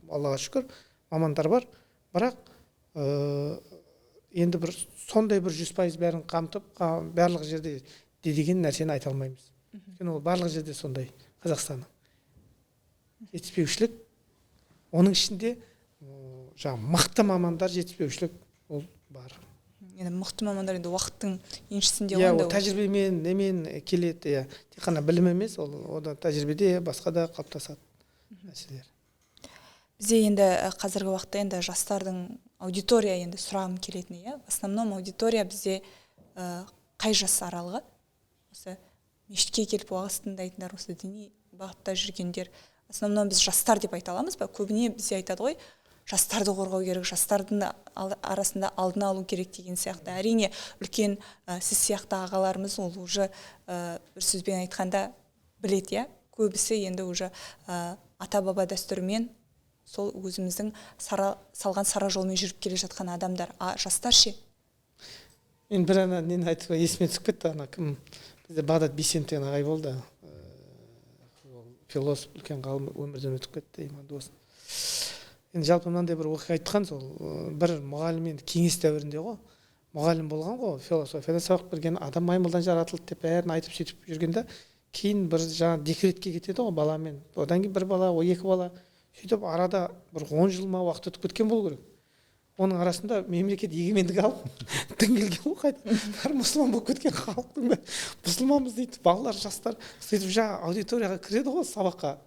Аллаға шүкір, мамандар бар. бірақ енді бір сондай бір 100% бәрін қамтып барлық жерде деген нәрсені айта алмаймыз. Өйткені ол барлық жерде сондай Қазақстанның жетіспеушілік, оның ішінде жаңағы мықты мамандар жетіспеушілік ол бар. Енді мықты мамандар енді уақыттың еншісінде Иә, ғой. ол тәжірибемен немен келеді, иә. Тек қана білім емес, ол одан тәжірибеде басқа да қалыптасады мәселелер. Бізде енді қазіргі уақытта енді жастардың аудитория енді сұрағым келетіні, иә. В основном аудитория бізде қай жас аралығы? Осы мешітке келіп уағыз тыңдайтындар, осы діни бағытта жүргендер. В основном біз жастар деп айта аламыз ба? Көбіне бізде айтады ғой, жастарды қорғау керек, жастардың арасында алдын алу керек деген сияқты. Әрине, үлкен сіз сияқты ағаларымыз ол уже бір сөзбен айтқанда біледі, иә. Көбісі енді уже ата-баба дәстүрімен сол өзіміздің салған сара жолмен жүріп келе жатқан адамдар. Жастар ше? Мен бір ана нені айтып есіме түсіп кетті, ана кім бізде Бағдат Бейсенов деген ағай болды. Философ, үлкен ғалым, өмірден өтіп кетті, иман дос. Енді жалпы мынандай бір оқиға айтқан, сол бір мұғалім, енді кеңес дәуірінде ғой, мұғалім болған ғой, философиядан сабақ берген, адам маймылдан жаратылды деп бәрін айтып сөйтіп жүргенде, кейін бір жаңа декретке кетеді ғой баламен. Одан кейін бір бала, екі бала, сөйтіп арада бір 10 жыл ма уақыт өтіп кеткен болу керек. Оның арасында мемлекет егемендік алып, діңгелген ғой қайта. Бәрі мұсылман болып кеткен халықтың бәрі мұсылманбыз дейді, балалар, жастар сөйтіп жаңа аудиторияға кіреді ғой сабаққа.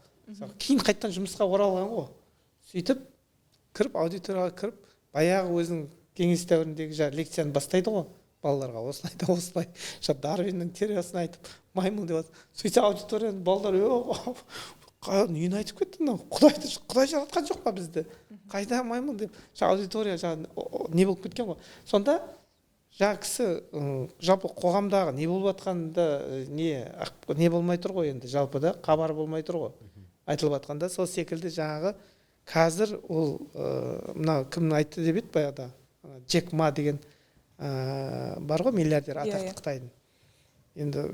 Кейін қайтадан жұмысқа оралған ғой. Сөйтіп кіріп аудиторияға кіріп, баяғы өзінің кеңес дәуіріндегі жаңа лекцияны бастайды ғой балаларға, осылай да осылай. Жаңа Дарвиннің теориясын айтып, маймыл деп жатыр. Сөйтсе аудиторияның балалар нені айтып кетті мынау? Құдай жаратқан жоқ па бізді? Қайда маймыл деп. Жаңа аудитория жаңа не болып кеткен ғой. Сонда жаңа кісі жалпы қоғамдағы не болып жатқанда не болмай тұр ғой енді, жалпы да хабар болмай тұр ғой. Айтылып жатқанда сол секілді жаңағы қазір ол мына кім айтты деп еді баяғыда, Джек Ма деген бар ғой, миллиардер атақты Қытайдың. Енді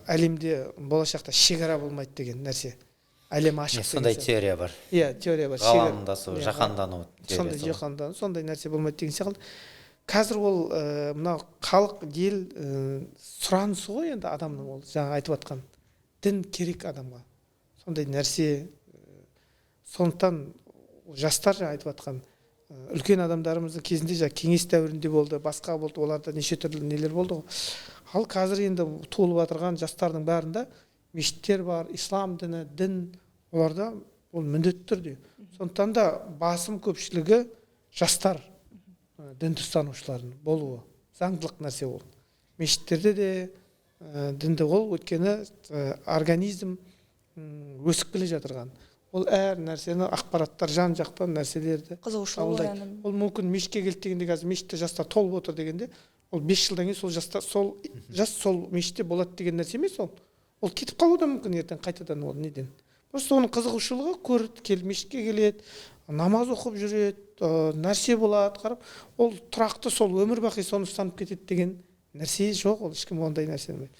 әлемде болашақта шекара болмайды деген нәрсе. Әлем ашық. Сондай теория бар. Иә, теория бар. Ғаламдасу, жаһандану теориясы. Жаһандану, сондай нәрсе болмайды деген секілді. Қазір ол мынау халық, ел сұранысы ғой енді адамның, ол жаңа айтып жатқан дін керек адамға. Сондай нәрсе. Сондықтан жастар жаңа айтып жатқан үлкен адамдарымыздың кезінде жаңа кеңес дәуірінде болды, басқа болды, оларда неше түрлі нелер болды ғой. Ал қазір енді туылып жатырған жастардың бәрінде мешіттер бар, ислам діні, дін, оларда ол міндетті түрде. Сондықтан да басым көпшілігі жастар, дінді ұстанушылардың болуы, заңдылық нәрсе ол. Мешіттерде де дінді ол, өйткені организм өсіп келе жатырған. Ол әр нәрсені, ақпараттар, жан жақтан нәрселерді қызығушылық. Ол мүмкін мешітке келді дегенде, қазір мешітте жастар толып отыр дегенде, ол 5 жылдан кейін сол жастар, сол мешітте болады деген нәрсе емес ол. Ол кетіп қалуы да мүмкін ертең қайтадан ол неден. Просто оның қызығушылығы көріп, мешітке келеді, намаз оқып жүреді, нәрсе болады, қарап, ол тұрақты сол өмір бақи соны ұстанып кетеді деген нәрсе жоқ, ол ешкім ондай нәрсе демейді.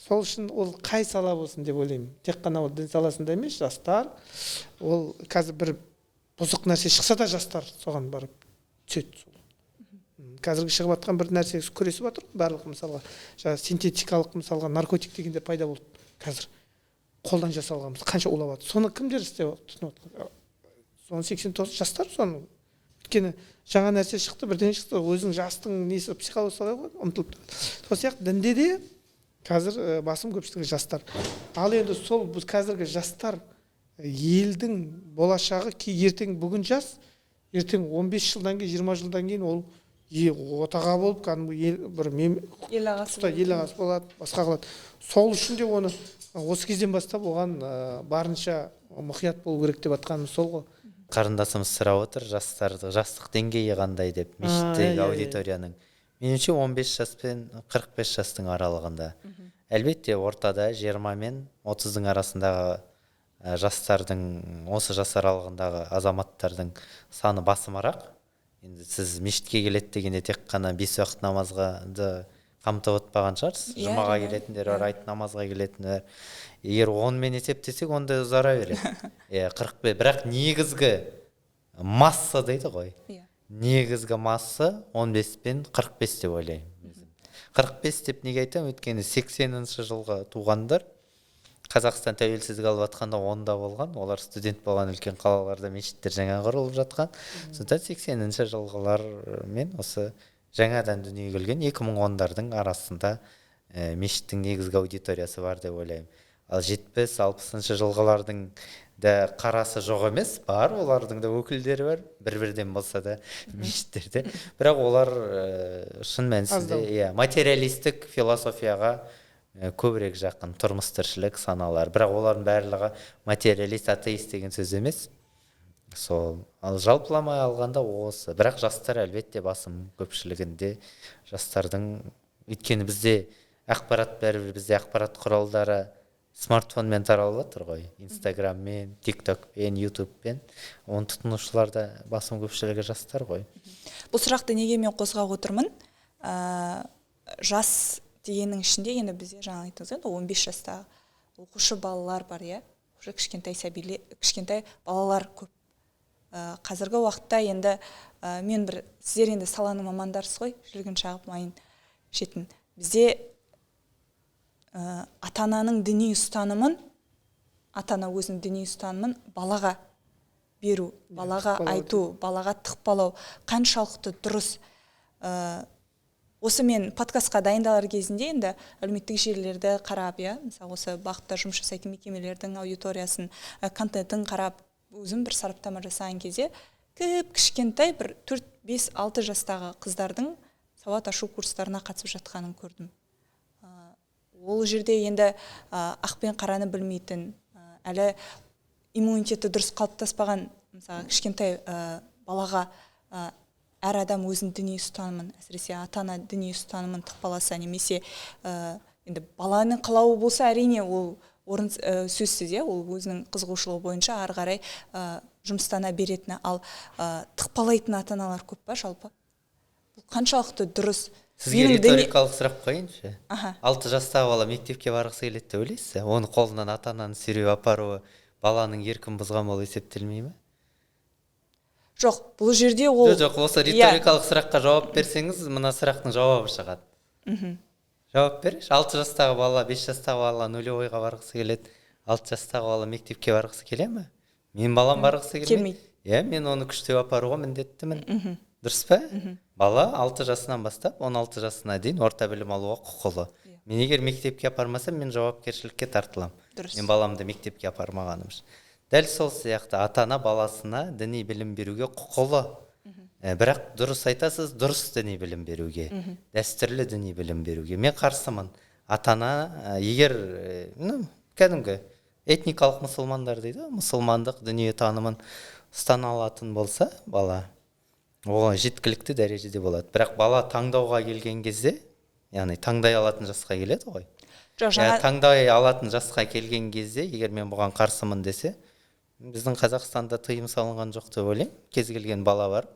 Сол үшін ол қай сала болсын деп ойлаймын. Тек қана ол дін саласында емес, жастар, ол қазір бір бұзық нәрсе шықса да жастар соған барып түседі. Қазіргі шығып жатқан бір нәрсе күресіп жатыр, барлық мысалға, синтетикалық мысалға наркотик дегенде пайда болды. Қазір қолдан жасалғанымыз қанша улап жатыр. Соны кімдер істеп тұтынып? Соны 89 жастар соны. Өйткені жаңа нәрсе шықты, бірден шықты, өзінің жастың несі психологиялық ұмтылып. Сол сияқты дінде де қазір басым көпшілігі жастар. Ал енді сол біз қазіргі жастар елдің болашағы, ертең бүгін жас, ертең 15 жылдан кейін, 20 жылдан кейін ол отаға болып, бір ел ағасы болады, басқа қылады. Сол үшін де оны осы кезден бастап оған барынша мұқият болу керек деп жатқанымыз сол ғой. Қарындасымыз сұрап отыр, жастық деңгейі қандай деп, мешіттегі аудиторияның. Меніңше 15 жас пен 45 жастың аралығында. Әлбетте ортада 20 мен 30-дың арасындағы жастардың, осы жас аралығындағы азаматтардың саны басымырақ. Енді сіз мешітке келеді дегенде тек қана 5 уақыт намазға қамтып отпаған шығарсыз. Жұмаға келетіндер бар, айт намазға келетіндер. Егер 10 мен есептесек, онда ұзара береді. 45, бірақ негізгі масса дейді ғой. негізгі массы 15 пен 45 деп ойлаймын. 45 деп неге айтамын? Өйткені 80-ші жылғы туғандар Қазақстан тәуелсіздік алып жатқанда 10-да болған, олар студент болған үлкен қалаларда мешіттер жаңа құрылып жатқан. Сондықтан 80-ші жылғылар мен осы жаңадан дүниеге келген 2010-дардың арасында мешіттің негізгі аудиториясы бар деп ойлаймын. Ал 70-60-шы жылғылардың да қарасы жоқ емес, бар, олардың да өкілдері бар, бір-бірден болса да мешіттерде. Бірақ олар шын мәнісінде материалистік философияға көбірек жақын, тұрмыс тіршілік саналар. Бірақ олардың барлығы материалист, атеист деген сөз емес. Сол. Ал жалпыламай алғанда осы. Бірақ жастар әлбетте басым көпшілігінде жастардың, өйткені бізде ақпарат құралдары смартфонмен таралып жатыр ғой. Инстаграммен, тиктокпен, ютубпен. Оны тұтынушыларда басым көпшілігі жастар ғой. Бұл сұрақты неге мен қозғап отырмын? Жас дегеннің ішінде енді бізде жаңа айттыңыз ғой, 15 жастағы оқушы балалар бар, уже кішкентай балалар көп. Қазіргі уақытта енді сіздер енді саланың мамандарсыз ғой, жүргін шағып майын жетін. Бізде ата-ананың діни ұстанымын, ата-ана өзінің діни ұстанымын балаға беру, балаға айту, балаға тықпалау қаншалықты дұрыс. Осы мен подкастқа дайындалар кезінде енді әлеуметтік желілерді қарап, мысалы осы бағытта жұмыс жасайтын мекемелердің аудиториясын, контентін қарап, өзім бір сараптама жасаған кезде кішкентай бір 4-5-6 жастағы қыздардың сауат ашу курстарына қатысып жатқанын көрдім. Ол жерде енді ақ пен қараны білмейтін, әлі иммунитеті дұрыс қалыптаспаған, мысалы кішкентай балаға әр адам өзінің діни ұстанымын, әсіресе ата-ана діни ұстанымын тықпаласа, немесе енді баланың қалауы болса, әрине ол сөзсіз, ол өзінің қызығушылығы бойынша ары қарай жұмыстана беретіні. Ал тықпалайтын ата-аналар көп па жалпы? Бұл қаншалықты дұрыс? Сізге риторикалық сұрақ қойыншы. 6 жастағы бала мектепке барғысы келеді деп ойлайсыз? Оны қолынан ата-ананың сүйреп апаруы баланың еркін бұзған болып есептелмей ме? Жоқ, бұл жерде ол... Жоқ, осы риторикалық сұраққа жауап берсеңіз, мына сұрақтың жауабы шығады. Жауап беріңіз. 6 жастағы бала, 5 жастағы бала нулевойға барғысы келеді. 6 жастағы бала мектепке барғысы келе ме? Мен балам барғысы келмейді. Мен оны күштеп апаруға міндеттімін. Дұрыс па? Бала 6 жасынан бастап 16 жасына дейін орта білім алуға құқылы. Мен егер мектепке апармасам, мен жауапкершілікке тартылам. Мен баламды мектепке апармағаным үшін. Дәл сол сияқты ата-ана баласына діни білім беруге құқылы. Бірақ дұрыс айтасыз, дұрыс діни білім беруге, дәстүрлі діни білім беруге. Мен қарсымын. Ата-ана егер кәдімгі этникалық мұсылмандар дейді, мұсылмандық дүниетанымын ұстана алатын болса, бала оған жеткілікті дәрежеде болады. Бірақ бала таңдауға келген кезде, яғни таңдай алатын жасқа келеді ғой. Таңдай алатын жасқа келген кезде, егер мен бұған қарсымын десе, біздің Қазақстанда тыйым салынған жоқ деп ойлаймын. Кез келген бала бар,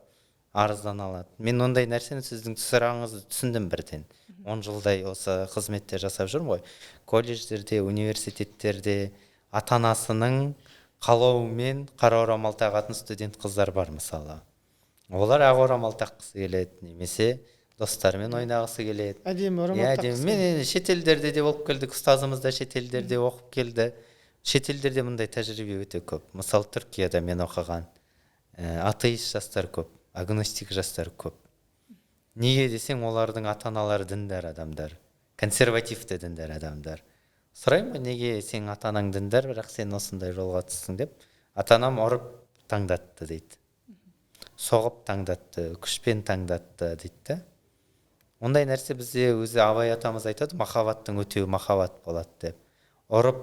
арыздан алады. Мен ондай нәрсені сіздің сұрағыңызды түсіндім бірден. 10 жылдай осы қызметте жасап жүрмін ғой. Колледждерде, университеттерде ата-анасының қалауымен қара орамал тағатын студент қыздар бар мысалы. Олар ақ орамал таққысы келеді, немесе достарымен ойнағысы келеді. Әдемі орамал таққысы. Мен шетелдерде де болып келдік, ұстазымыз да шетелдерде оқып келді. Шетелдерде мұндай тәжірибе өте көп. Мысалы, Түркияда мен оқыған атеист жастар көп, агностик жастар көп. Неге десең, олардың ата-аналары діндар адамдар, консервативті діндар адамдар. Сұраймын, неге сен ата-анаң діндар, бірақ сен осындай жолға түстің деп? Ата-анам ұрып таңдатты дейді. Соғып таңдатты, күшпен таңдатты дейді. Ондай нәрсе бізде өзі Абай атамыз айтады, махаббаттың өтеуі махаббат болады деп. Ұрып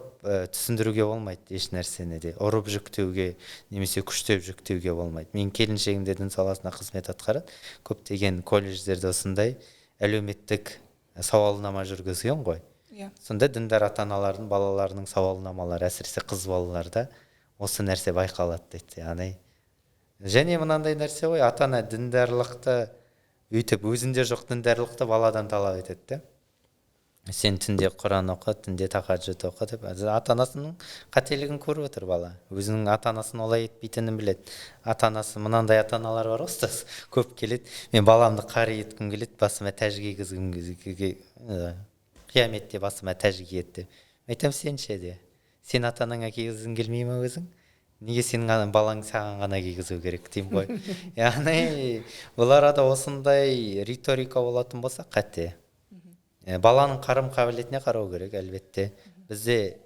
түсіндіруге болмайды еш нәрсені де. Ұрып жүктеуге, немесе күштеп жүктеуге болмайды. Мен келіншегімде дін саласына қызмет атқарады. Көптеген колледждерде осындай әлеуметтік сауалнама жүргізген ғой. Сонда діндар ата-аналардың балаларының сауалнамалары, әсіресе қыз балаларда осы нәрсе байқалады дейді. Және мынандай нәрсе ғой, ата-ана діндарлықты өйтіп өзінде жоқ діндарлықты баладан талап етеді. сен түнде құран оқы, түнде тахаджуд оқы деп ата анасының қателігін көріп отыр бала. Өзінің ата анасын олай етпейтінін біледі. Ата анасы мынандай ата аналар бар ұстаз, көп келеді. Мен баламды қари еткім келеді, басыма тәж кигізгім қияметте басыма тәж киеді деп. Айтам, сен ше де. Сен ата анаңа кигізгің келмей ме өзің? Неге сенің балаң саған ғана кигізу керек деймін ғой. Яғни бұл арада осындай риторика болатын болса қате. Баланың қарым қабілетіне қарау керек, әлбетте. Бізде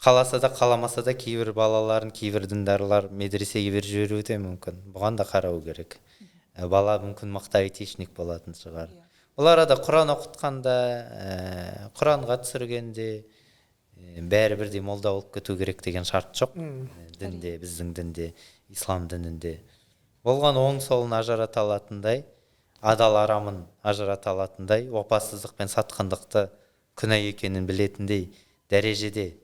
қаласа да қаламаса да кейбір балаларын кейбір діндарлар медресеге беріп жіберуі де мүмкін. Бұған да қарау керек. Бала мүмкін мықты айтишник болатын шығар. Бұл арада құран оқытқанда, құранға түсіргенде бәрі бірдей молда болып кету керек деген шарт жоқ. Дінде, біздің дінде, ислам дінінде. Болған оң солын ажырата алатындай, адал арамын ажырата алатындай, опасыздық пен сатқындықты күнә екенін білетіндей дәрежеде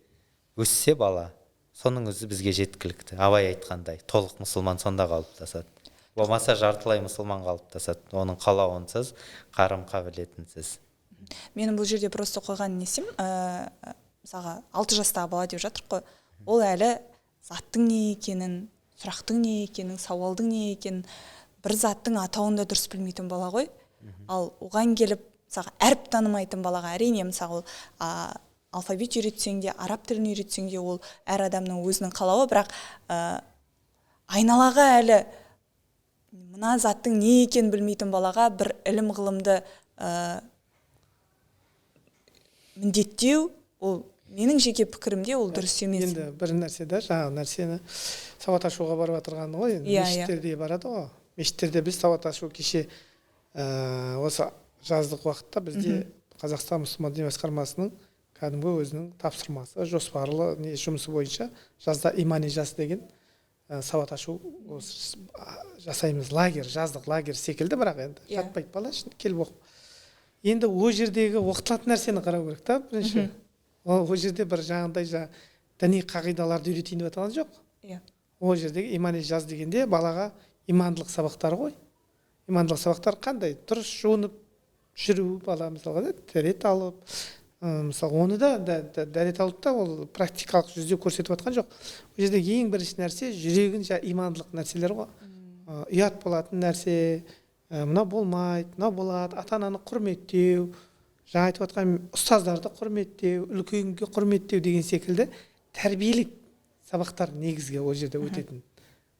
өссе бала, соның өзі бізге жеткілікті. Абай айтқандай, толық мұсылман сонда қалыптасады. Болмаса жартылай мұсылман қалыптасады. Оның қалауынсыз, қарым қабілетінсіз. Менің бұл жерде просто қойған несем, мысалға 6 жастағы бала деп жатыр қой. Ол әлі заттың не екенін, сұрақтың не екенін, сауалдың не екенін, бір заттың атауын да дұрыс білмейтін бала ғой. Ал оған келіп, мысалға әріп танымайтын балаға әрине, мысалға алфавит үйретсең де, араб тілін үйретсең де, ол әр адамның өзінің қалауы, бірақ айналаға әлі мына заттың не екенін білмейтін балаға бір ілім ғылымды міндеттеу, ол менің жеке пікірімде ол дұрыс емес. Енді бір нәрсе да, жаңағы нәрсені сауат ашуға барып отырғаны ғой, енді мешіттерде барады ғой. Мешіттерде біз сауат ашу кеше осы жаздық уақытта бізде Қазақстан мұсылман діни басқармасының кәдімгі өзінің тапсырмасы, жоспарлы жұмысы бойынша жазда имани жас деген сауат ашу жасаймыз. Лагерь, жаздық лагерь секілді, бірақ енді жатпайды бала үшін келіп оқып. Енді ол жердегі оқытылатын нәрсені қарау керек та, бірінші. Ол жерде бір жаңағыдай діни қағидаларды үйретейін деп аталған жоқ. Ол жердегі имани жаз дегенде балаға имандылық сабақтары ғой. Имандылық сабақтар қандай? Дұрыс жуынып жүру, бала мысалға дәрет алып, мысалы оны да дәрет алып та ол практикалық жүзде көрсетіп жатқан жоқ. Ол жерде ең бірінші нәрсе жүрегін имандылық нәрселер ғой. Ұят болатын нәрсе, мына болмайды, мына болады, ата-ананы құрметтеу, жаңа айтып жатқан ұстаздарды құрметтеу, үлкенге құрметтеу деген секілді тәрбиелік сабақтар негізге ол жерде өтетін.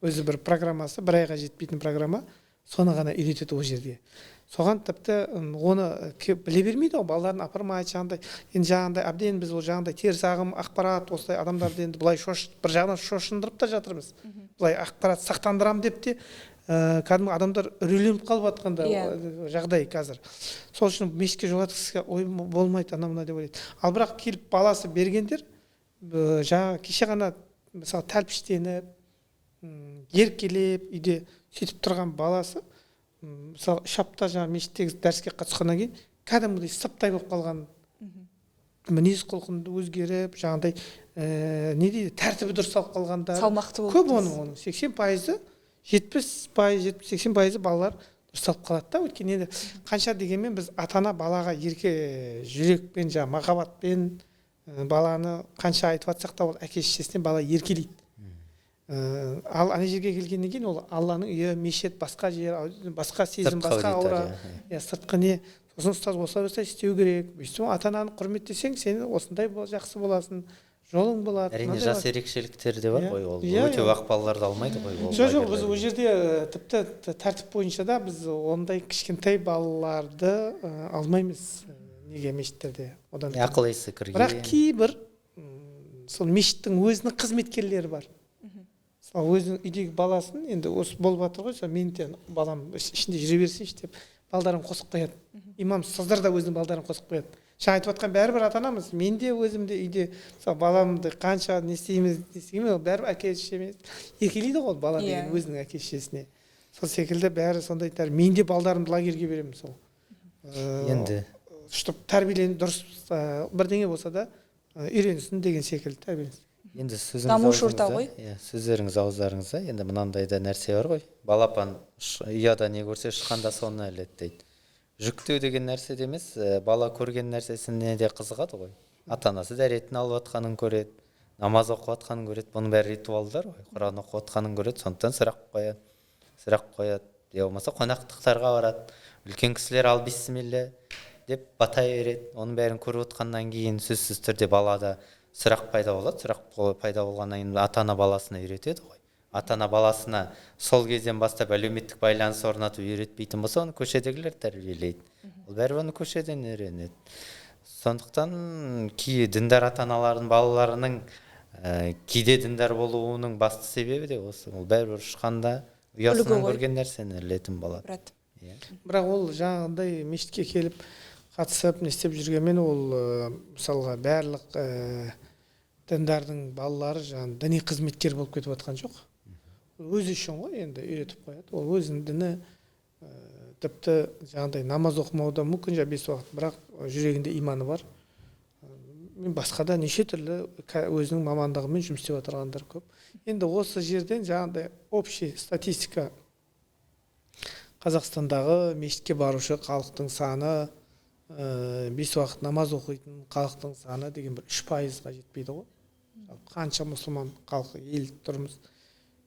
Өзі бір программасы, бір айға жетпейтін программа, соны ғана үйретеді ол жерде. Соған тіпті оны біле бермейді ғой, балаларын апармайды жаңағыдай. Енді жаңағыдай әбден біз ол жаңағыдай теріс ағым, ақпарат, осылай адамдарды енді бұлай бір жағынан шошындырып та жатырмыз. Бұлай ақпарат сақтандырам деп те кәдімгі адамдар үрейленіп қалып жатқанда жағдай қазір. Сол үшін мешітке жолатқысы болмайды анау деп ойлайды. Ал бірақ келіп баласы бергендер жаңа кеше ғана мысалы тәлпіштеніп, еркелеп үйде сөйтіп тұрған баласы мысалы 3 апта жаңа мешіттегі дәріске қатысқаннан кейін кәдімгідей сыптай болып қалған, мінез құлқында өзгеріп, жаңағыдай не дейді, тәртібі дұрыс алып қалғандар көп. Оның 80%, 70-80% балалар дұрыс алып қалады да. Өйткені енді қанша дегенмен біз ата-ана балаға ерке жүрекпен, махаббатпен баланы қанша айтып жатсақ та ол әке-шешесіне бала еркелейді. Ал ана жерге келгеннен кейін ол Алланың үйі, мешіт, басқа жер, басқа сезім, басқа аура, сыртқы не. Сосын ұстаз осылай істеу керек. Өйстіп ата-ананы құрметтесең, сен осындай жақсы боласың, жолың болады. Әрине жас ерекшеліктері де бар ғой, ол өте уақ балаларды алмайды ғой. Жоқ, біз ол жерде тіпті тәртіп бойынша да біз ондай кішкентай балаларды алмаймыз. Неге мешіттерде? Ақыл есі кірген. Бірақ кейбір сол мешіттің өзінің қызметкерлері бар. Өзінің үйдегі баласын енді осы болып жатыр ғой, мен балам ішінде жүре берсінші деп балдарын қосып қояды. Имам ұстаздар да өзінің балдарын қосып қояды. Жаңа айтып жатқан бәрібір ата-анамыз, мен де өзімде үйде баламды қанша не істейміз, бәрібір әке-шешеме еркелейді ғой бала деген өзінің әке-шешесіне. Сол секілді бәрі сондай мен де балдарымды лагерьге беремін сол. Енді чтобы тәрбиеленіп дұрыс бірдеңе болса да үйренсін деген секілді тәрбиеленсін. Енді сөздеріңіз ауыздарыңызда енді мынандай да нәрсе бар ғой. Балапан ұяда не көрсе ұшқанда соны іледі дейді. жүктөө деген нәрсе де емес, бала көрген нәрсесіне де қызығады ғой. Ата анасы дәретін алып жатқанын көреді, намаз оқып жатқанын көреді. Бұның бәрі ритуалдар ғой. Құран оқып жатқанын көреді, сондықтан сұрақ қояды, я болмаса қонақтықтарға барады. Үлкен кісілер ал бисмилля деп батай береді. Оның бәрін көріп отқаннан кейін сөзсіз түрде балада сұрақ пайда болады. Сұрақ пайда болғаннан кейін ата ана баласына үйретеді ғой. Ата ана баласына сол кезден бастап әлеуметтік байланыс орнату үйретпейтін болса, оны көшедегілер тәрбиелейді. Ол бәрі оны көшеден үйренеді. Сондықтан діндар ата аналардың балаларының кейде діндар болуының басты себебі де осы. Ол бәрібір ұшқанда ұясынан көрген нәрсені ілетін болады. Бірақ ол жаңағындай мешітке келіп қатысып не істеп жүргенмен ол мысалға барлық діндардың балалары жаңағы діни қызметкер болып кетіп жатқан жоқ. Өзі үшін ғой, енді үйретіп қояды. Ол өзінің діні тіпті жаңағыдай намаз оқымауда мүмкін 5 уақыт, бірақ жүрегінде иманы бар. Мен басқа да неше түрлі өзінің мамандығымен жұмыс істеп отырғандар көп. Енді осы жерден жаңағыдай общий статистика Қазақстандағы мешітке барушы халықтың саны, 5 уақыт намаз оқитын халықтың саны деген бір 3%-ға жетпейді ғой. Қанша мұсылман халқы ел тұрмыз,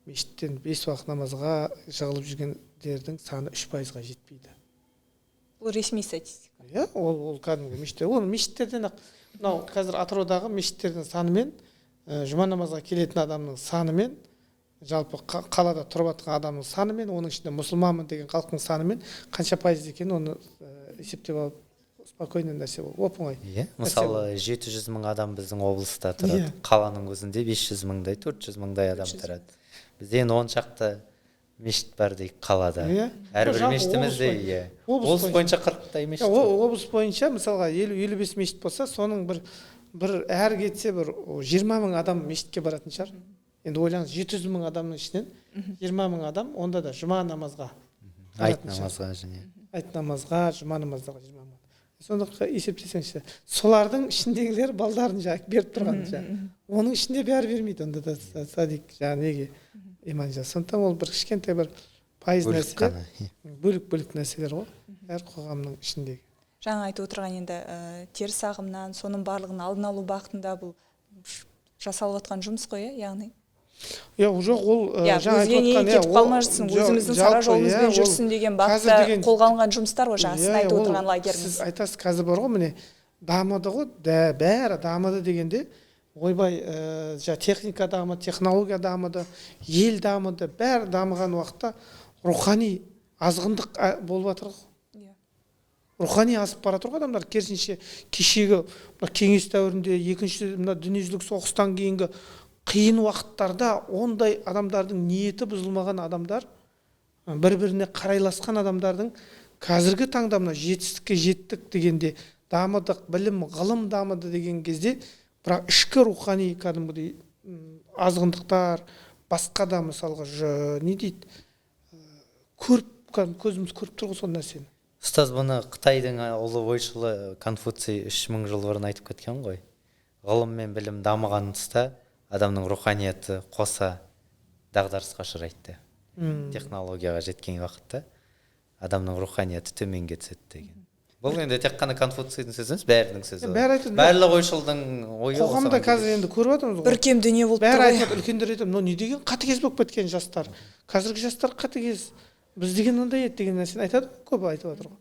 мешіттен 5 уақыт намазға жығылып жүргендердің саны 3%-ға жетпейді. Бұл ресми статистика. Ол кәдімгі мешіттер. Ол мешіттерден мынау қазір Атыраудағы мешіттердің санымен, жұма намазға келетін адамның санымен, жалпы қалада тұрып жатқан адамның санымен, оның ішінде мұсылманмын деген халықтың санымен қанша пайыз екенін оны есептеп алып спокойно нәрсе ол оп-оңай. Мысалы 700 мың адам біздің облыста тұрады. Қаланың өзінде 500 мыңдай, 400 мыңдай адам тұрады. Бізде 10 шақты мешіт бар дейік қалада. Әрбір мешітімізде облыс бойынша 40-тай мешіт. Облыс бойынша мысалға 50-55 мешіт болса, соның бір әр кетсе бір 20 мың адам мешітке баратын шығар. Енді ойлаңыз, 700 мың адамның ішінен 20 мың адам онда да жұма намазға. Айт намазға және. Айт намазға, жұма намазға 20 мың. Сондықтан есептесеңізші, солардың ішіндегілер балдарын беріп тұрған. Оның ішінде бәрі бермейді, онда да садик неге иман жасы. Сондықтан ол бір кішкентай бір пайыз нәрселер, бөлік нәрселер ғой, әр қоғамның ішіндегі. Жаңа айтып отырған енді теріс ағымнан, соның барлығын алдын алу бағытында бұл жасалып жатқан жұмыс қой, яғни? Жоқ, ол жаңа айтып отырған, кетіп қалмажсын, өзіміздің сара жолымызбен жүрсін деген бағытта қолға алынған жұмыстар ғой, жаңа сіз айтып отырған лагеріміз. Сіз айтасыз, қазір бар ғой, міне дамыды ғой, бәрі дамыды дегенде, ойбай техника дамыды, технология дамыды, ел дамыды, бәрі дамыған уақытта рухани азғындық болып жатыр ғой. Рухани азып бара тұрған адамдар, керісінше кешегі кеңес дәуірінде, екінші дүниежүзілік соғыстан кейінгі қиын уақыттарда ондай адамдардың ниеті бұзылмаған адамдар, бір-біріне қарайласқан адамдардың қазіргі таңда мына жетістікке жеттік дегенде, дамыдық, білім, ғылым дамыды деген кезде, бірақ ішкі рухани кәдімгідей азғындықтар, басқа да мысалға не дейді, көзіміз көріп тұр ғой сол нәрсені. Ұстаз, бұны Қытайдың ұлы ойшылы Конфуций 3000 жыл бұрын айтып кеткен ғой. Ғылым мен білім дамыған тұста адамның руханияты қоса дағдарысқа ұшырайды. Технологияға жеткен уақытта адамның руханияты төменге түседі деген. Бұл енді тек қана Конфуцийдің сөзі емес, бәрінің сөзі. Барлық ойшылдың ойы. Қоғамда қазір енді көріп отырмыз ғой. Бүркем дүние болып тұр. Бәрі айтады, үлкендер айтады, мынау не деген қатыгез болып кеткен жастар. Қазіргі жастар қатыгез. Біз деген ондай еді деген нәрсені айтады, көп айтып жатыр ғой.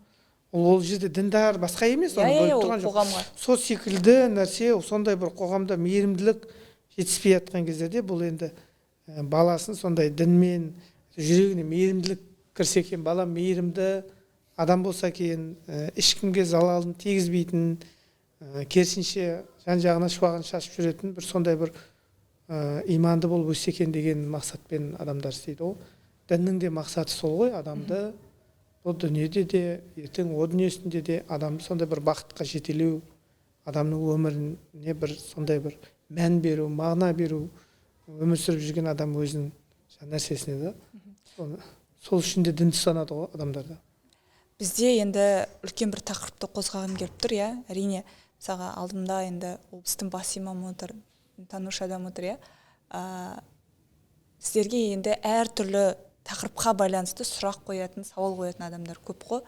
Ол жерде діндар басқа емес, оны бөліп тұрған жоқ. Сол секілді нәрсе, сондай бір қоғамда мейірімділік жетіспей жатқан кездерде бұл енді баласын сондай дінмен, жүрегіне мейірімділік кірсе екен, бала мейірімді адам болса екен, ешкімге залалын тигізбейтін, керісінше жан-жағына шуағын шашып жүретін бір сондай бір иманды болып өссе екен деген мақсатпен адамдар істейді ғой. Діннің де мақсаты сол ғой, адамды бұл дүниеде де, ертең о дүниесінде де адамды сондай бір бақытқа жетелеу, адамның өміріне бір сондай бір мән беру, мағына беру, өмір сүріп жүрген адам өзінің нәрсесіне да. Сол үшін де дінді санады ғой адамдарда. Бізде енді үлкен бір тақырыпты қозғағым келіп тұр, әрине, мысалға алдымда енді облыстың бас имамы отыр, танушы адам отыр, сіздерге енді әртүрлі тақырыпқа байланысты сұрақ қоятын, сауал қоятын адамдар көп қой.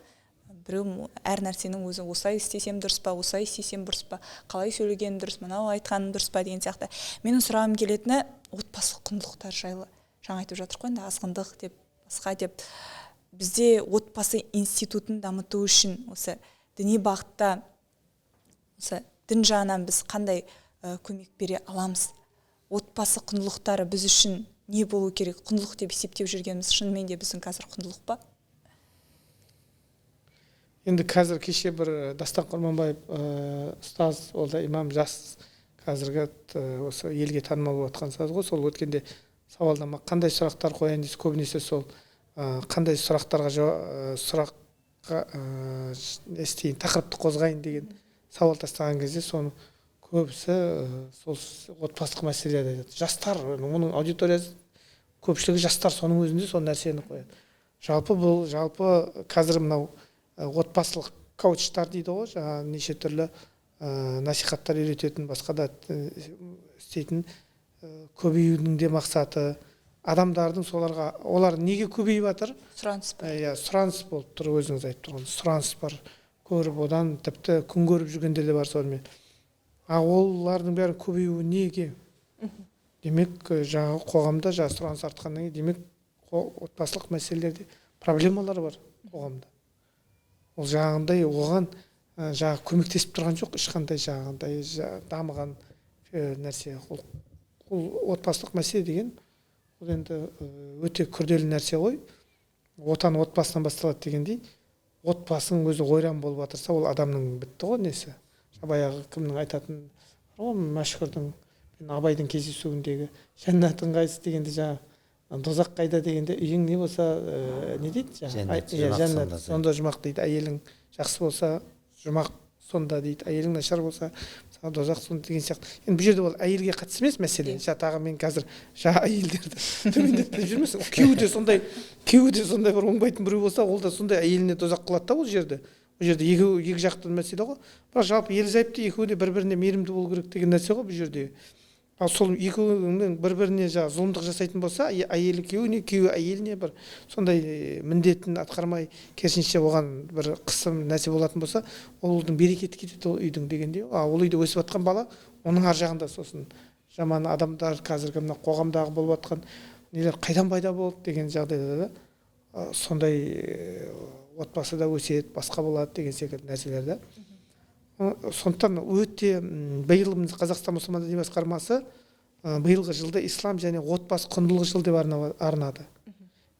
біреу әр нәрсенің өзі осылай істесем дұрыс па, осылай істесем дұрыс па, қалай сөйлегенім дұрыс, мынау айтқаным дұрыс па деген сияқты. Менің сұрағым келетіні отбасылық құндылықтар жайлы. Жаңа айтып жатыр ғой енді азғындық деп, басқа деп. Бізде отбасы институтын дамыту үшін осы діни бағытта, осы дін жағынан біз қандай көмек бере аламыз? Отбасы құндылықтары біз үшін не болу керек? Құндылық деп есептеп жүргеніміз шынымен де біздің қазір құндылық па? Енді қазір кеше бір Дастан Құрманбаев ұстаз, ол да имам, жас, қазіргі осы елге танымал болып жатқан ұстаз ғой. Сол өткенде сауалнама қандай сұрақтар қояйын десе, көбінесе сол қандай сұраққа істейін, тақырыпты қозғайын деген сауал тастаған кезде соны көбісі сол отбасылық мәселелерді айтады. Жастар, оның аудиториясы көпшілігі жастар, соның өзінде сол нәрсені қояды. Жалпы қазір мынау отбасылық коучтар дейді ғой, жаңа неше түрлі насихаттар үйрететін, басқа да істейтін көбеюдің де мақсаты адамдардың соларға, олар неге көбейіп жатыр? Сұраныс бар. Сұраныс болып тұр, өзіңіз айтып тұрғандай. Сұраныс бар, көріп, одан тіпті күн көріп жүргендер де бар сонымен. Олардың бәрі көбеюі неге? Демек, жаңағы қоғамда сұраныс артқаннан кейін, демек отбасылық мәселелерде проблемалар бар қоғамда. Ол жағындай оған көмектесіп тұрған жоқ, ешқандай жағындай дамыған нәрсе. Ол отбасылық мәселе деген ол енді өте күрделі нәрсе ғой. Отан отбасынан басталады дегендей, отбасының өзі ойран болып жатырса, ол адамның бітті ғой несі. Баяғы кімнің айтатын, мәшһүрдің Абайдың кездесуіндегі жәннатың қайсы дегенде, дозақ қайда дегенде, үйің не болса, не дейді? Жәннат сонда жұмақ дейді. Әйелің жақсы болса, жұмақ сонда дейді. Әйелің нашар болса, дозақ сонда деген сияқты. Енді бұл жерде ол әйелге қатысты емес мәселе. Тағы мен қазір әйелдерді төмендетіп жүрмесін. Күйеуі де сондай бір оңбайтын біреу болса, ол да сондай әйеліне дозақ қылады да ол жерде. Бұл жерде екі жақты мәселе ғой. Бірақ жалпы ерлі зайыпты екеуі де бір-біріне мейірімді болу керек деген нәрсе ғой бұл жерде. Ал сол екеуінің бір-біріне зұлымдық жасайтын болса, әйелі күйеуіне, күйеуі әйеліне бір сондай міндетін атқармай, керісінше оған бір қысым нәрсе болатын болса, олардың берекеті кетеді ол үйдің дегендей. Ол үйде өсіп жатқан бала, оның ар жағында сосын жаман адамдар, қазіргі мына қоғамдағы болып жатқан нелер қайдан пайда болды деген жағдайда да сондай отбасыда өседі, басқа болады деген секілді нәрселерді. Сондықтан өте биыл Қазақстан мұсылман діни басқармасы биылғы жылды ислам және отбасы құндылығы жылы деп арнады.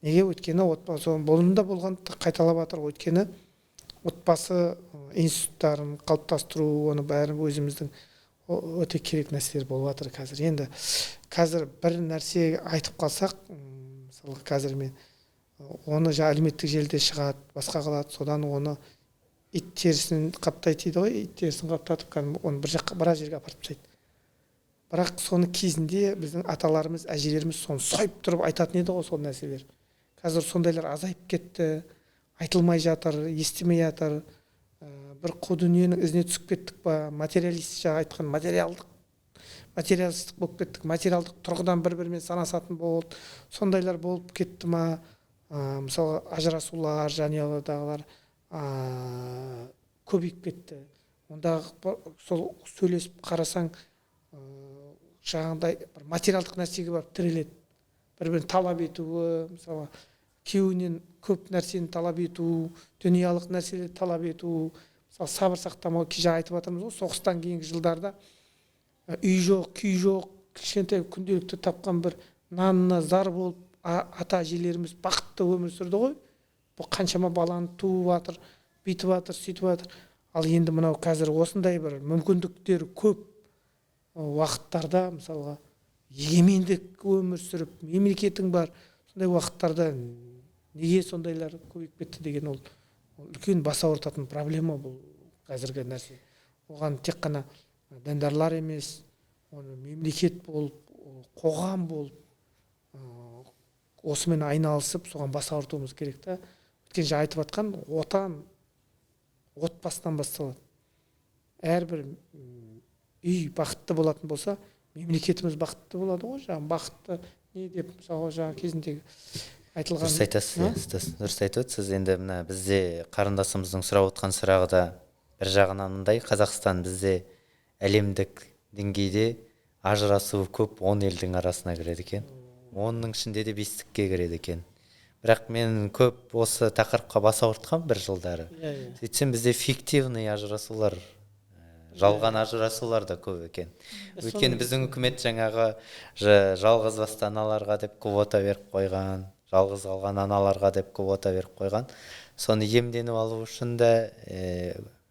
Неге? Өйткені отбасы бұрында болған қайталап жатыр. Өйткені отбасы институттарын қалыптастыру, оны бәрі өзіміздің өте керек нәрселер болып жатыр қазір. Енді қазір бір нәрсе айтып қалсақ, мысалы қазір мен оны әлеуметтік желіде шығады, басқа қалады, содан оны ит терісін қаптайды дейді ғой, ит терісін қаптатып, оны біраз жерге апарып тастайды. Бірақ соны кезінде біздің аталарымыз, әжелеріміз соны сойып тұрып айтатын еді ғой сол нәрселер. Қазір сондайлар азайып кетті, айтылмай жатыр, естімей жатыр. Бір қу дүниенің ізіне түсіп кеттік па, материалист айтқан материалистік болып кеттік, материалдық тұрғыдан бір-бірімен санасатын болды. Сондайлар болып кетті ма? Мысалы, ажырасулар, жанұядағылар көбейіп кетті. Онда сол сөйлесіп қарасаң, жаңағыдай бір материалдық нәрсеге барып тіреледі. Бір-бірін талап етуі, мысалы, күйеуінен көп нәрсені талап ету, дүниялық нәрселерді талап ету, мысалы, сабыр сақтамау, жаңа айтып жатырмыз ғой, соғыстан кейінгі жылдарда үй жоқ, күй жоқ, кішкентай күнделікті тапқан бір нанына зар болып, ата-әжелеріміз бақытты өмір сүрді ғой. Бұл қаншама баланы туып жатыр, бүйтіп жатыр, сөйтіп жатыр. Ал енді мынау қазір осындай бір мүмкіндіктер көп уақыттарда, мысалға, егемендік өмір сүріп, мемлекетің бар, сондай уақыттарда неге сондайлар көбейіп кетті деген ол үлкен бас ауыртатын проблема бұл қазіргі нәрсе. Оған тек қана діндарлар емес, оны мемлекет болып, қоғам болып, осымен айналысып, соған бас ауыртуымыз керек та. Өткен жаңа айтып жатқан отан отбасынан басталады. Әрбір үй бақытты болатын болса, мемлекетіміз бақытты болады ғой. Бақытты не деп, мысалы, жаңа кезіндегі айтылған. Дұрыс айтасыз, иә, дұрыс айтып отырсыз. Енді мына бізде қарындасымыздың сұрап отқан сұрағы да бір жағынан мындай, Қазақстан бізде әлемдік деңгейде ажырасуы көп 10 елдің арасына кіреді екен. 10-ның ішінде де 5-ке кіреді екен. Бірақ мен көп осы тақырыпқа бас ауыртқам бір жылдары. Сөйтсем бізде фиктивный ажырасулар, жалған ажырасулар да көп екен. Өйткені біздің үкімет жаңағы жалғыз басты аналарға деп квота беріп қойған, жалғыз қалған аналарға деп квота беріп қойған. Соны емденіп алу үшін де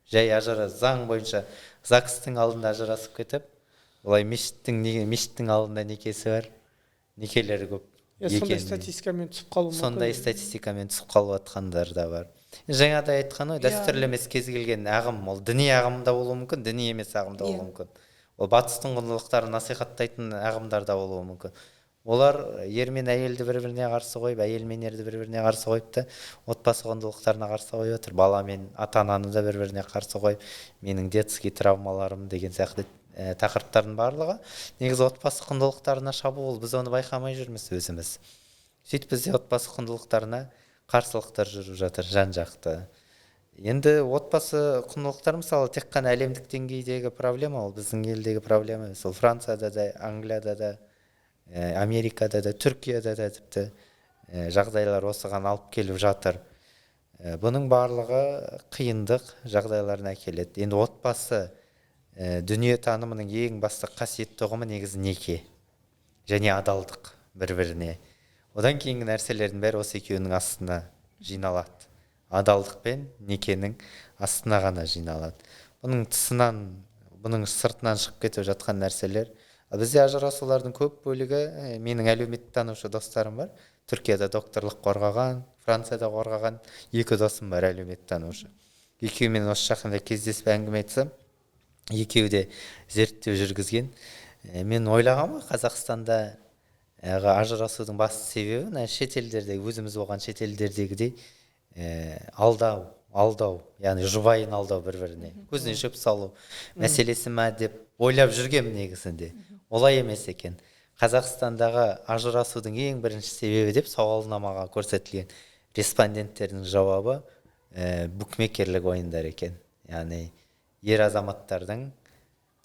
жай заң бойынша ЗАГСтың алдында ажырасып кетіп, олай мешіттің алдында некесі бар, некелері көп. Сондай статистикамен түсіп қалу мүмкін. Сондай статистикамен түсіп қалып жатқандар да бар. Жаңада айтқан ғой, дәстүрлі емес кез келген ағым, ол діни ағым да болуы мүмкін, діни емес ағым да болуы мүмкін. Ол батыстың құндылықтарын насихаттайтын ағымдар да болуы мүмкін. Олар ер мен әйелді бір-біріне қарсы қойып, әйел мен ерді бір-біріне қарсы қойып та отбасы құндылықтарына қарсы қойып отыр. Бала мен ата-ананы да бір-біріне қарсы қойып, менің детский травмаларым деген сияқты тақырыптардың барлығы негізі отбасы құндылықтарына шабуыл. Біз оны байқамай жүрміз өзіміз. Сөйтіп бізде отбасы құндылықтарына қарсылықтар жүріп жатыр жан-жақты. Енді отбасы құндылықтар мысалы тек қана әлемдік деңгейдегі проблема, ол біздің елдегі проблема емес. Ол Францияда да, Англияда да, Америкада да, Түркияда да тіпті жағдайлар осыған алып келіп жатыр. Бұның барлығы қиындық жағдайларына әкеледі. Енді отбасы дүние танымының ең басты қасиетті ұғымы негізі неке және адалдық бір-біріне. Одан кейінгі нәрселердің бәрі осы екеуінің астына жиналады. Адалдық пен некенің астына ғана жиналады. Бұның тысынан, бұның сыртынан шығып кетіп жатқан нәрселер. Бізде ажырасулардың көп бөлігі, менің әлеуметтанушы достарым бар. Түркияда докторлық қорғаған, Францияда қорғаған 2 досым бар әлеуметтанушы. Екеуімен осы жақында кездесіп әңгіме айтсам, екеуі де зерттеу жүргізген. Мен ойлағам, Қазақстанда ажырасудың басты себебі шетелдерде, өзіміз болған шетелдердегідей алдау, яғни жұбайын алдау бір-біріне, көзіне шөп салу мәселесі ма деп ойлап жүргем негізінде. Олай емес екен. Қазақстандағы ажырасудың ең бірінші себебі деп сауалнамаға көрсетілген респонденттердің жауабы букмекерлік ойындар екен. Яғни ер азаматтардың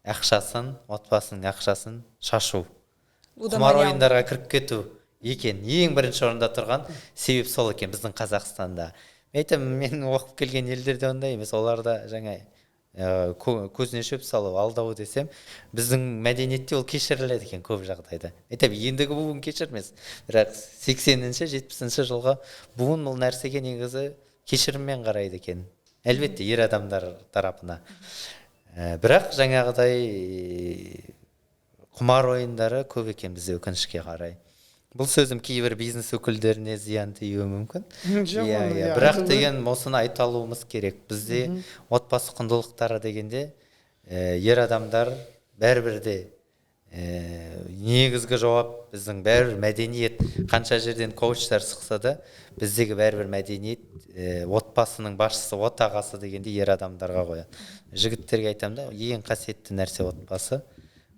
ақшасын, отбасының ақшасын шашу, құмар ойындарға кіріп кету екен. Ең бірінші орында тұрған себеп сол екен біздің Қазақстанда. Мен оқып келген елдерде ондай емес. Оларда жаңа көзіне шөп салу, алдау десем, біздің мәдениетте ол кешіріледі екен көп жағдайда. Ендігі буын кешірмес. Бірақ 80-ші, 70-ші жылға буын ол нәрсеге негізі кешіріммен қарайды екен. Әлбетте ер адамдар тарапына. Бірақ жаңағыдай құмар ойындары көп екен бізде өкінішке қарай. Бұл сөзім кейбір бизнес өкілдеріне зиян тиюі мүмкін. Бірақ деген осыны айта алуымыз керек. Бізде отбасы құндылықтары дегенде ер адамдар бәрібір де негізгі жауап біздің бәрібір мәдениет. Қанша жерден коучтар шықса да, біздегі бәрібір мәдениет отбасының басшысы, отағасы дегенде ер адамдарға қояды. Жігіттерге айтам да, ең қасиетті нәрсе отбасы.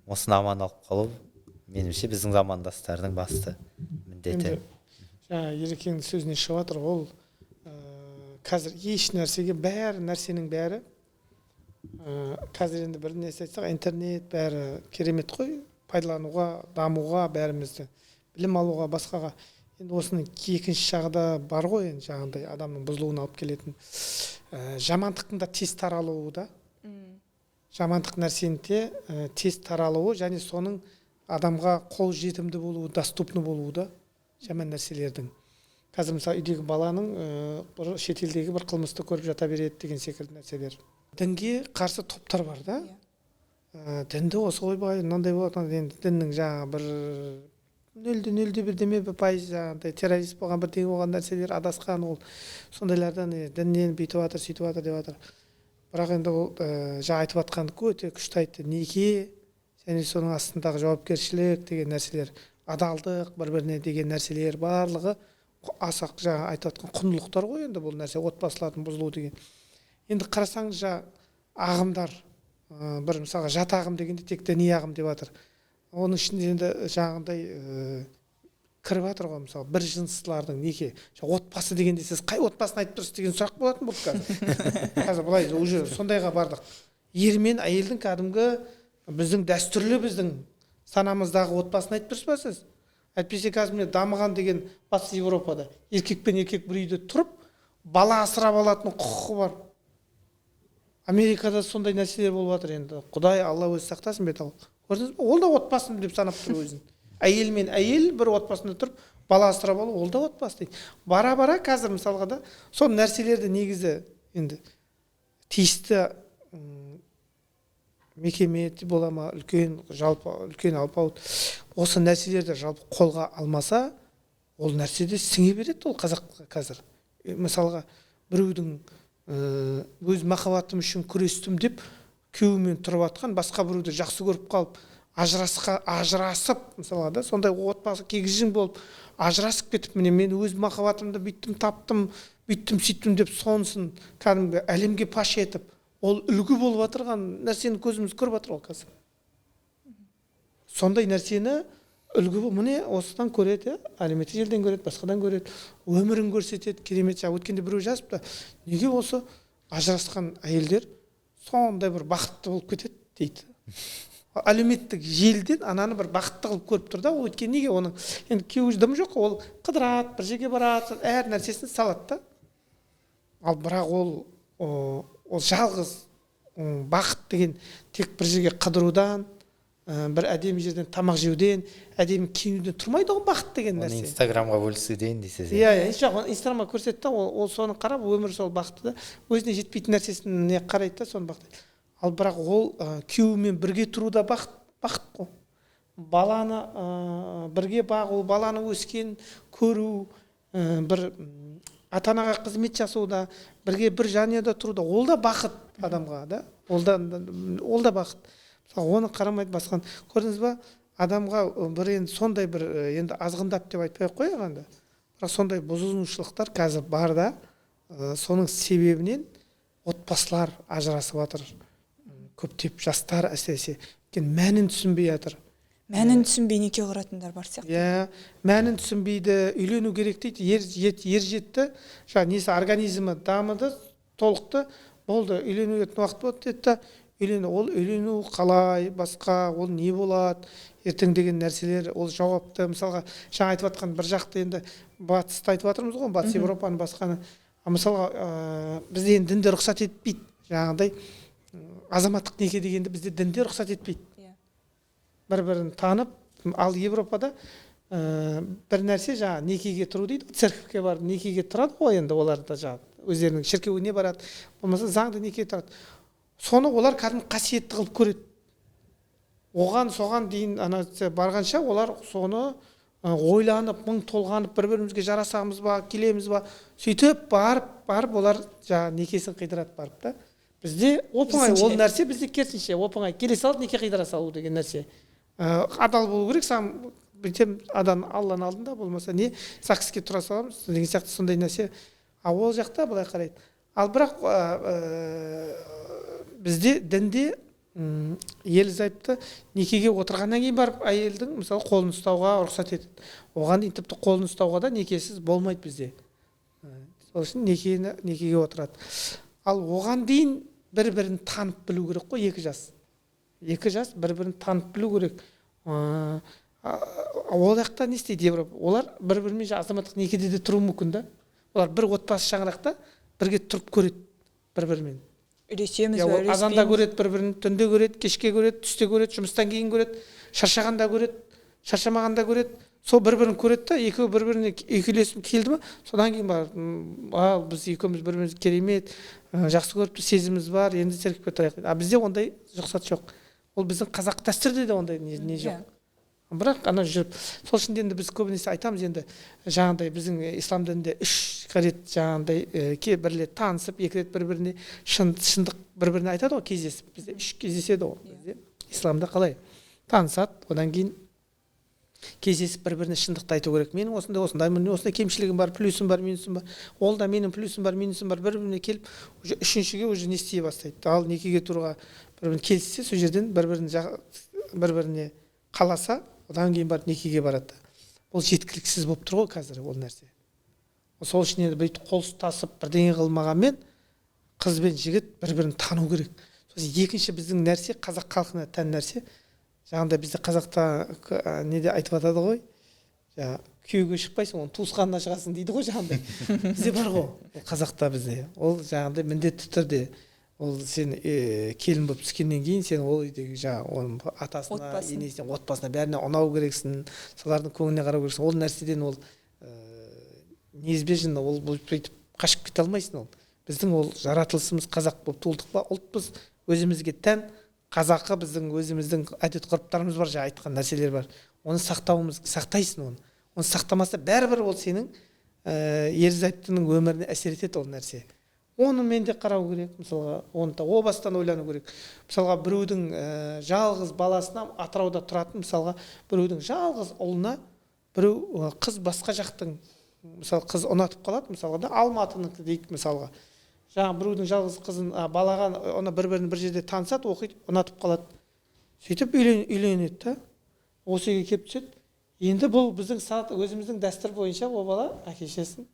Осыны аман алып қалу меніңше біздің замандастардың басты міндеті. Ерекеңнің сөзіне шығып жатыр, ол қазір еш нәрсеге нәрсенің бәрі қазір енді бір нәрсе айтсақ, интернет бәрі керемет қой, пайдалануға, дамуға, бәрімізді білім алуға, басқаға. Енді осының екінші жағы да бар ғой, енді жаңағыдай адамның бұзылуына алып келетін жамандықтың да тез таралуы да. Жамандық нәрсенің де тез таралуы және соның адамға қол жетімді болуы, доступны болуы да жаман нәрселердің. Қазір мысалы үйдегі баланың шетелдегі бір қылмысты көріп жата береді деген секілді нәрселер. Дінге қарсы топтар бар да. Дінді осы ойбай, мынандай болады, енді діннің жаңағы бір нөлде бірдеме бір пайыз жаңағыдай террорист болған, бірдеңе болған нәрселер адасқан, ол сондайлардан діннен бүйтіп жатыр, сөйтіп жатыр деп жатыр. Бірақ енді ол жаңа айтып жатқанды өте күшті айтты. Неке және соның астындағы жауапкершілік деген нәрселер, адалдық, бір-біріне деген нәрселер барлығы аса жаңа айтып жатқан құндылықтар ғой. Енді бұл нәрсе отбасылардың бұзылуы деген. Енді қарасаңыз ағымдар, бір мысалға жат ағым дегенде тек діни ағым деп жатыр. Оның ішінде енді жаңағыдай кіріп жатыр ғой, мысалы бір жыныстылардың неке отбасы дегенде сіз қай отбасын айтып тұрсыз деген сұрақ болатын болды қазір былай уже сондайға бардық. Ер мен әйелдің кәдімгі біздің дәстүрлі біздің санамыздағы отбасын айтып тұрсыз ба сіз? Әйтпесе қазір міне дамыған деген батыс Европада еркек пен еркек бір үйде тұрып бала асырап алатын құқығы бар. Америкада сондай нәрселер болып жатыр енді. Құдай Алла өзі сақтасын бет алып. Көрдіңіз бе? Ол да отбасын деп санап тұр өзін. Әйел мен әйел бір отбасында тұрып бала асырап алу, ол да отбасы дейді. Бара-бара қазір мысалға да сол нәрселерді негізі енді тиісті мекеме бола ма, үлкен жалпы үлкен алпауыт осы нәрселерді жалпы қолға алмаса, ол нәрседе сіңе береді ол қазаққа қазір. Мысалға біреудің өз махаббатым үшін күрестім деп күйеуімен тұрып атқан, басқа біреуді жақсы көріп қалып ажырасып, мысалға да сондай отбасы кегізжің болып ажырасып кетіп, міне мен өз махаббатымды бүйттім таптым, бүйттім сөйттім деп сонысын кәдімгі әлемге паш етіп, ол үлгі болып отырған нәрсені көзіміз көріп жатыр ол қазір. Сондай нәрсені үлгі міне осыдан көреді, әлеуметтік желіден көреді, басқадан көреді, өмірін көрсетеді, керемет. Өткенде біреу жазыпты, неге осы ажырасқан әйелдер сондай бір бақытты болып кетеді дейді. Әлеуметтік желіден ананы бір бақытты қылып көріп тұр да, өйткені неге оның енді күйеуі дым жоқ, ол қыдырады, бір жерге барады, әр нәрсесін салады да. Ал бірақ ол жалғыз бақыт деген тек бір жерге қыдырудан, бір әдемі жерден тамақ жеуден, әдемі киінуден тұрмайды ол бақыт деген нәрсе. Оны Инстаграмға бөлісуден дейсіз. Иә, Инстаграмға көрсетті, ол соны қарап, өмір сол бақытты да, өзіне жетпейтін нәрсесіне қарайды да, соны бақыт. Ал бірақ ол күйеуімен бірге тұру да бақыт қой. Баланы бірге бағу, баланы өскен көру, бір ата-анаға қызмет жасауда, бірге бір жанұяда тұруда, ол да бақыт адамға да. Ол да бақыт. Оны қарамайды басқан. Көрдіңіз ба? Адамға бір енді сондай бір енді азғындап деп айтпай қойғанда, бірақ сондай бұзушылықтар қазір бар да, соның себебінен отбасылар ажырасып жатыр. Көптеп жастар әсіресе мәнін түсінбей жатыр. Мәнін түсінбей неке құратындар бар сияқты. Иә, мәнін түсінбейді, үйлену керек дейді. Ер жетті, несі организмі дамыды, толықты, болды, үйленуге уақыт болды деді. Ол үйлену қалай, басқа, ол не болады, ертең деген нәрселер, ол жауапты. Мысалға, жаңа айтып жатқан бір жақты енді батысты айтып жатырмыз ғой, батыс Европаны басқаны. Мысалға, бізде енді дінде рұқсат етпейді. Жаңағыдай азаматтық неке дегенде бізде дінде рұқсат етпейді. Бір-бірін танып, ал Европада бір нәрсе жаңа некеге тұру дейді, церковьке барып некеге тұрады ғой енді олар да жаңа өздерінің шіркеуіне барады, болмаса заңды некеге тұрады. Соны олар кәдімгі қасиетті қылып көреді. Соған дейін барғанша олар соны ойланып, мың толғанып, бір-бірімізге жарасамыз ба, келеміз ба, сөйтіп барып олар жаңа некесін қидырады барып да. Бізде оп-оңай ол нәрсе, бізде керісінше оп-оңай келе салып неке қидыра салу деген нәрсе. Адал болу керек, бүйтем Алланың алдында, болмаса не ЗАГСке тұра саламыз деген сияқты сондай нәрсе. Ол жақта былай қарайды. Ал бірақ бізде дінде ерлі-зайыпты некеге отырғаннан кейін барып әйелдің мысалы қолын ұстауға рұқсат етеді. Оған дейін тіпті қолын ұстауға да некесіз болмайды бізде. Сол үшін некеге отырады. Ал оған дейін бір-бірін танып білу керек қой, екі жас бір-бірін танып білу керек. Ол жақта не істейді Европа? Олар бір-бірімен азаматтық некеде де тұруы мүмкін да. Олар бір отбасы шаңырақта бірге тұрып көреді бір-бірімен. Үйлесеміз бе, үйлеспейміз? Азанда көреді бір-бірін, түнде көреді, кешке көреді, түсте көреді, жұмыстан кейін көреді, шаршағанда көреді, шаршамағанда көреді. Сол бір-бірін көреді да, екеуі бір-біріне үйкелесіп келді ме, содан кейін бар, біз екеуміз бір-біріміз керемет, жақсы көріп сезіміміз бар, енді церковьке тұрайық. Бізде ондай рұқсат жоқ. Ол біздің қазақ дәстүрде де ондай не жоқ. Бірақ жүріп, сол үшін енді біз көбінесе айтамыз, енді жаңағыдай біздің ислам дінінде 3 рет жаңағыдай бірле танысып, 2 рет бір-біріне шындық бір-біріне айтады ғой, кездесіп. Бізде 3 кездеседі ол. Бізде исламда қалай? Танысады, одан кейін кездесіп бір-біріне шындықты айту керек. Менің осындай кемшілігім бар, плюсім бар, минусым бар. Ол да менің плюсім бар, минусым бар. Бір-біріне келіп, үшіншіге уже не істей бастайды. Ал некеге тұруға бір-бірін келіссе, сол жерден бір-біріне қаласа, одан кейін барып некеге барады. ол жеткіліксіз болып тұр ғой қазір ол нәрсе. Сол үшін енді бүйтіп қол ұстасып бірдеңе қылмағанмен қыз бен жігіт бір-бірін тану керек. Сосын екінші біздің нәрсе, қазақ халқына тән нәрсе, жаңағыдай бізде қазақта неде айтып жатады ғой, күйеуге шықпайсың, оның туысқанына шығасың дейді ғой жаңағыдай. Бізде бар ғой, ол қазақта бізде. Ол жаңағыдай міндетті түрде ол сен келін болып түскеннен кейін сен ол үйдегі оның атасына, енесіне, отбасына бәріне ұнау керексің, солардың көңіліне қарау керексің. Ол нәрседен ол неизбежно ол бүйтіп қашып кете алмайсың ол. Біздің ол жаратылысымыз қазақ болып туылдық па, ұлтпыз, өзімізге тән қазақы біздің өзіміздің әдет ғұрыптарымыз бар, жаңа айтқан нәрселер бар. Оны сақтауымыз, сақтайсың оны. Оны сақтамаса бәрібір ол сенің ерлі-зайыптының өміріне әсер етеді ол нәрсе. Оны мен де қарау керек, мысалға, оны да о бастан ойлану керек. Мысалға, біреудің жалғыз баласына, Атырауда тұратын, мысалға, біреудің жалғыз ұлына, біреу қыз басқа жақтың, мысалы, қыз ұнатып қалады, мысалға, да Алматыныкі дейді, мысалға. Жаңа біреудің жалғыз қызын балаған, оны бір-бірін бір жерде танысады, оқиды, ұнатып қалады. Сөйтіп үйленеді, да? Осы үйге келіп түседі. Енді бұл біздің өзіміздің дәстүр бойынша о бала әке-шешесін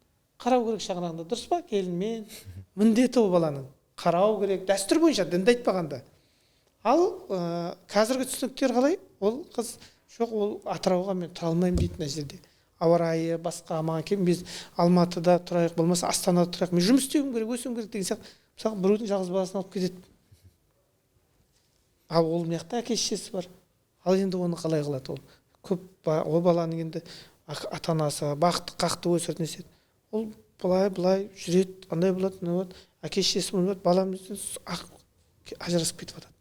қарау керек шағырағында. Дұрыс па? Келінмен міндеті о баланың. Қарау керек, дәстүр бойынша, дінді айтпағанда. Ал қазіргі түсініктер қалай? Ол қыз, жоқ, ол Атырауға мен тұра алмаймын дейді мына жерде. Ауа райы басқа, маған келін, біз Алматыда тұрайық, болмаса Астанада тұрайық, мен жұмыс істеуім керек, өсуім керек деген сияқты. Мысалы, біреудің жалғыз баласын алып кетеді. Ал ол мына әке-шешесі бар. Ал енді оны қалай қылады ол? Көп о баланың енді ата-анасы бақытты қақты өсіретін еседі. Ол былай жүреді, андай болады, әке-шешесі болады, баламыздан ажырасып кетіп жатады.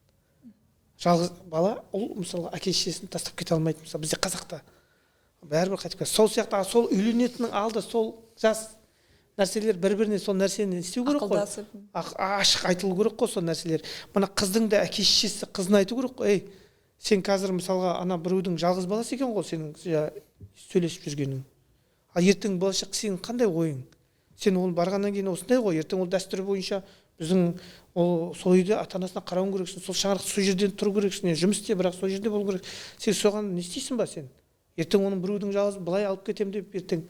Жалғыз бала, ол мысалы әке-шешесін тастап кете алмайды, мысалы бізде қазақта. Бәрібір қайтып кетеді. Сол сияқты сол үйленетіннің алды сол жас нәрселер бір-біріне сол нәрсені істеу керек қой. Ашық айтылу керек қой сол нәрселер. Мына қыздың да әке-шешесі қызын айту керек қой. Сен қазір мысалға ана біреудің жалғыз баласы екен ғой сенің сөйлесіп жүргенің. Ал ертең болашақ сенің қандай ойың? Сен ол барғаннан кейін осындай ғой, ертең ол дәстүр бойынша біздің ол сол үйде ата-анасына қарауың керексің, сол шаңырақ сол жерден тұру керексің, жұмыс істе, бірақ сол жерде болу керек. Сен соған не істейсің ба сен? Ертең оның біреудің жалғыз былай алып кетем деп, ертең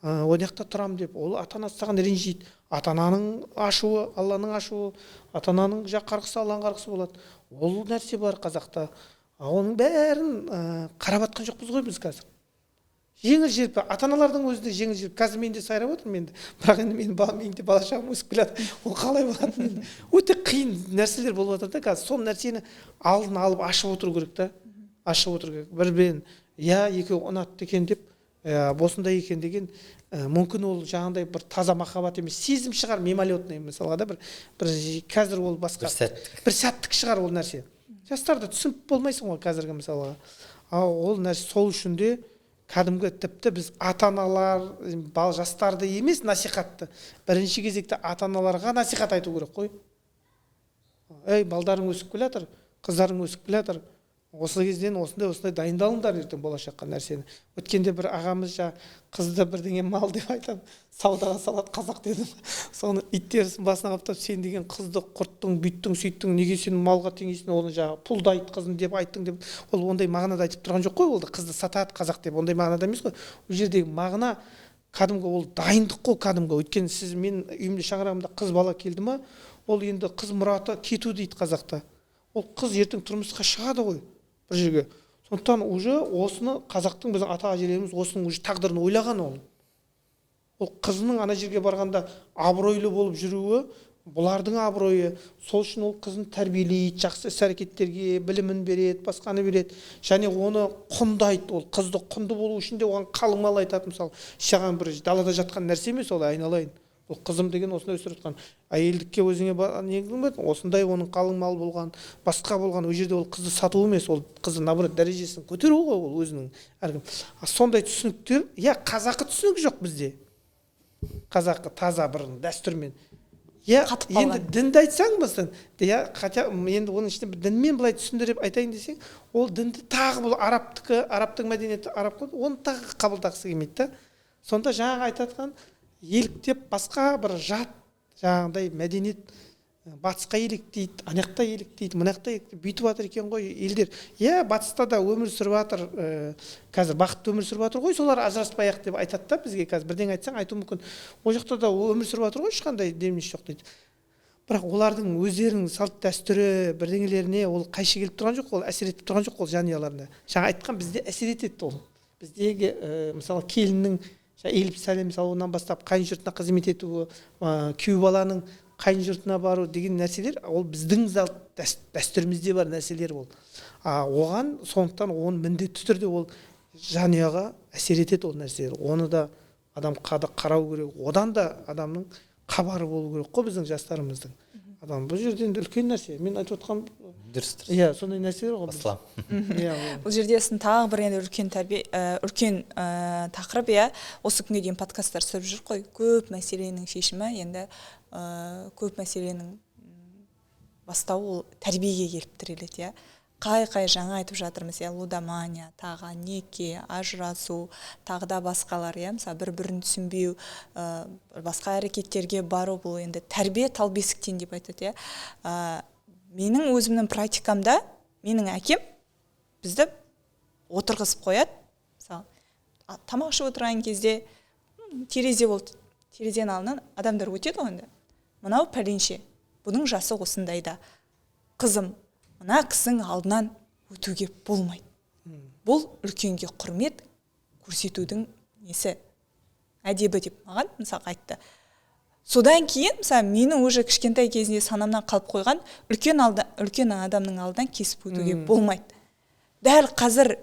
ол жақта тұрам деп, ол ата-анасы саған ренжиді. Ата-ананың ашуы, Алланың ашуы, ата-ананың қарғысы, Алланың қарғысы болады. Ол нәрсе бар қазақта. Оның бәрін қарап атқан жоқпыз ғой біз қазір. Жеңіл желпі, ата-аналардың өзі де жеңіл желпі. Қазір мен де сайрап отырмын енді. Бірақ енді менің де бала-шағам өсіп келеді. Ол қалай болады? Өте қиын нәрселер болып жатыр да қазір. Сол нәрсені алдын алып ашып отыру керек та. Ашып отыру керек. Бір-бірін екеуі ұнатты екен деп, осындай екен деген, мүмкін ол жаңағыдай бір таза махаббат емес, сезім шығар, мимолетный мысалға да бір қазір ол басқа бір сәттік шығар ол нәрсе. Жастарды түсініп болмайсың ғой қазіргі мысалға. Ол нәрсе сол үшін де кәдімгі тіпті біз ата-аналар, жастарды емес насихатты. Бірінші кезекте ата-аналарға насихат айту керек қой. Балдарың өсіп келе жатыр, қыздарың өсіп келе жатыр. Осы кезден осындай дайындалыңдар ертең болашаққа нәрсені. Өткенде бір ағамыз қызды бірдеңе мал деп айтады, саудаға салады қазақ дедім. Соны иттерісін басына қаптап, сен деген қызды құрттың, бүйттің, сөйттің, неге сен малға теңейсің, оны пұлды айт қызын деп айттың деп. Ол ондай мағынада айтып тұрған жоқ қой, ол қызды сатады қазақ деп, ондай мағынада емес қой. Ол жердегі мағына кәдімгі ол дайындық қой кәдімгі. Өйткені сіз мен үйімде шаңырағымда қыз бала келді ма, ол енді қыз мұраты кету дейді қазақта. Ол қыз ертең тұрмысқа шығады ғой бір жерге. Сондықтан уже осыны қазақтың біздің ата-әжелеріміз осының уже тағдырын ойлаған ол. Ол қызының ана жерге барғанда абыройлы болып жүруі, бұлардың абыройы. Сол үшін ол қызын тәрбиелейді, жақсы іс-әрекеттерге білімін береді, басқаны береді. Және оны құндайды. Ол қызды құнды болу үшін де оған қалың мал айтады, мысалы. Шаған бір далада жатқан нәрсе емес ол, айналайын. Ол қызым деген осындай өсіріп жатқан. Әйелдікке өзіңе не қылмайды, осындай оның қалың мал болған, басқа болған, ол жерде ол қызды сату емес, ол қызды наоборот дәрежесін көтеру ғой ол өзінің әркім. Сондай түсініктер, қазақы түсінік жоқ бізде. Қазақы таза бір дәстүрмен. Енді дінді айтсаң басын, енді оның ішінде дінмен былай түсіндіріп айтайын десең, ол дінді тағы бұл арабтың мәдениеті, оны тағы қабылдағысы келмейді да. Сонда жаңағы айтатқан еліктеп басқа бір жат жаңағыдай мәдениет батысқа еліктейді, ана жақта еліктейді, мына жақта еліктейді, бүйтіп жатыр екен ғой елдер. Иә, батыста да өмір сүріп жатыр, қазір бақытты өмір сүріп жатыр ғой, солар ажыраспай-ақ деп айтады да бізге. Қазір бірден айтсаң айтуы мүмкін. Ол жақта да өмір сүріп жатыр ғой, ешқандай демеш жоқ дейді. Бірақ олардың өздерінің салт дәстүрі бірдеңелеріне ол қайшы келіп тұрған жоқ, ол әсер етіп тұрған жоқ ол жанұяларына. Жаңа айтқан бізде әсер етеді ол. Біздегі мысалы келіннің иіліп сәлем салуынан бастап қайын жұртына қызмет етуі, күйеу баланың қайын жұртына бару деген нәрселер ол біздің дәстүрімізде бар нәрселер ол. Оған сондықтан оны міндетті түрде ол жанұяға әсер етеді ол нәрселер. Оны да адам қарау керек. Одан да адамның хабары болу керек қой біздің жастарымыздың. Адам бұл жерде енді үлкен нәрсе. Мен айтып отқан дұрыс. Иә, сондай нәрселер ғой. Аслам. Бұл жерде сіздің тағы бір енді үлкен тақырып, иә, осы күнге дейін подкасттар түсіріп жүр ғой. Көп мәселенің шешімі енді көп мәселенің бастауы ол тәрбиеге келіп тіреледі, иә. Қай жаңа айтып жатырмыз, иә, лудомания, тағы неке, ажырасу, тағы да басқалар, иә, мысалы бір-бірін түсінбеу, басқа әрекеттерге бару, бұл енді тәрбие тал бесіктен деп айтады, иә. Менің өзімнің практикамда, менің әкем бізді отырғызып қояды, мысалы, тамақ ішіп отырған кезде терезе болды, терезенің алдынан адамдар өтеді онда. Мынау пәленше, бұның жасы осындайда. Қызым, мына кісінің алдынан өтуге болмайды. Бұл үлкенге құрмет көрсетудің несі, әдебі деп маған мысалы айтты. Содан кейін, мысалы, менің уже кішкентай кезінде санамнан қалып қойған, үлкен адамның алдынан кесіп өтуге болмайды. Дәл қазір,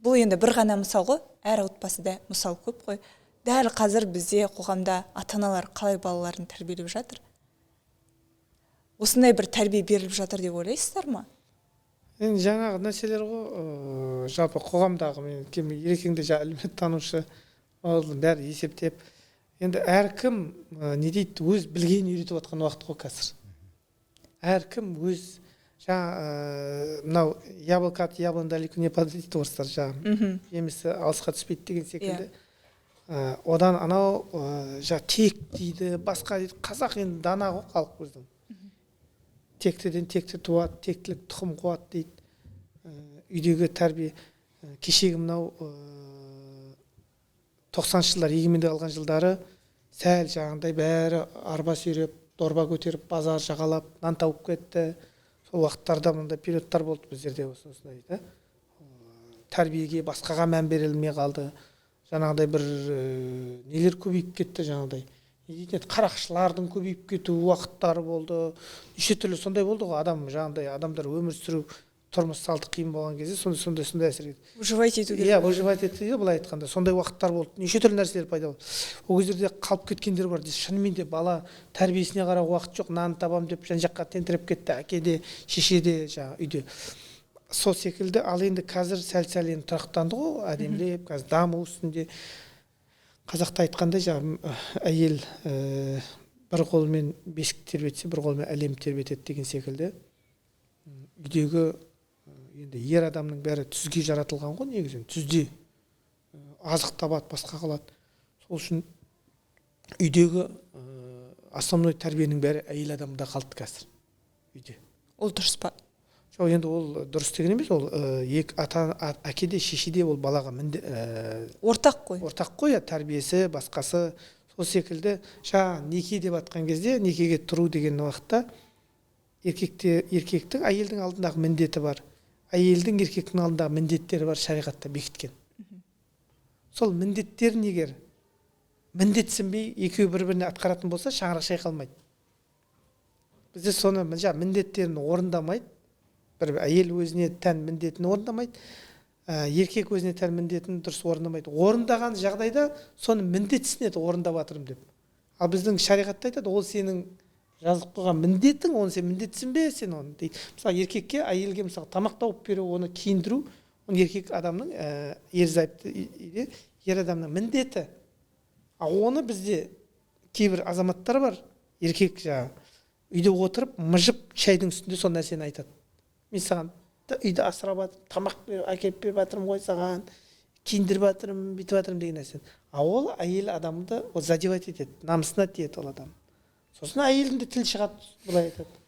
бұл енді бір ғана мысал ғой, әр отбасыда мысал көп қой. Дәл қазір бізде қоғамда ата-аналар қалай балаларын тәрбиелеп жатыр? Осындай бір тәрбие беріліп жатыр деп ойлайсыздар ма? Енді жаңағы нәрселер ғой, жалпы қоғамдағы, мен ерекеңде әлеуметтанушы бәрі есептеп, енді әркім не дейді, өз білгенін үйретіп жатқан уақыт қой қазір. Әркім өз мынау яблоко от яблонь далеко не падает дейді орыстар, жаңағы жемісі алысқа түспейді деген секілді. Одан анау тек дейді, басқа дейді. Қазақ енді дана ғой халық біздің. Тектіден текті туады, тектілік тұқым қуады дейді. Үйдегі тәрбие, кешегі мынау 90-шы жылдар, егемендік алған жылдары сәл жаңағыдай бәрі арба сүйреп, дорба көтеріп, базар жағалап, нан тауып кетті. Сол уақыттарда мындай периодтар болды біздерде осындай да. Тәрбиеге басқаға мән берілмей қалды. Жаңағыдай бір нелер көбейіп кетті жаңағыдай. Қарақшылардың көбейіп кету уақыттары болды. Неше түрлі сондай болды ғой, адамдар өмір сүру, тұрмыс салты қиын болған кезде сондай әсер етеді. Выживать ету керек. Иә, выживать етеді, былай айтқанда. Сондай уақыттар болды. Неше түрлі нәрселер пайда болды. Ол кездерде қалып кеткендер бар. Шынымен де бала тәрбиесіне қарауға уақыт жоқ, нан табам деп жан-жаққа тентіреп кетті. Әкеде, шешеде, жаңағы үйде. Сол секілді, ал енді қазір сәл-сәл енді тұрақтанды ғой, әдемілеп, қазір даму үстінде. Қазақта айтқандай, әйел бір қолымен бесік тербетсе, бір қолымен әлем тербетеді деген секілді. Үйдегі енді ер адамның бәрі түзге жаратылған ғой, негізінен түзде азық табады, басқа қылады. Сол үшін үйдегі основной тәрбиенің бәрі әйел адамда қалды қазір үйде. Ол дұрыс па? Жоқ, енді ол дұрыс деген емес, ол әкеде, шешеде ол балаға ортақ қой. Ортақ қой, тәрбиесі, басқасы. Сол секілді, неке деп атқан кезде, некеге тұру деген уақытта еркектің әйелдің алдындағы міндеті бар. Әйелдің еркектің алдындағы міндеттері бар, шариғатта бекіткен. Сол міндеттерін егер міндетсінбей екеуі бір-біріне атқаратын болса, шаңырақ шайқалмайды. Бізде соны міндеттерін орындамайды. Бір әйел өзіне тән міндетін орындамайды, еркек өзіне тән міндетін дұрыс орындамайды. Орындаған жағдайда соны міндетсінеді, орындап жатырмын деп. Ал біздің шариғатта айтады, ол сенің жазып қойған міндетің, оны сен міндетсінбе, сен оны дейді. Мысалы, еркекке, әйелге мысалы тамақ тауып беру, оны киіндіру, оны еркек адамның ерлі-зайыпты ер адамның міндеті. Ал оны бізде кейбір азаматтар бар, еркек үйде отырып, мыжып шайдың үстінде сол нәрсені айтады. Мен саған үйді асырап жатырмын, тамақ беріп, әкеліп беріп жатырмын ғой саған, киіндіріп жатырмын, бүйтіп жатырмын деген нәрсе. Ал ол әйел адамды задевать етеді, намысына тиеді ол адам. сосын әйелінде тіл шығады, былай айтады.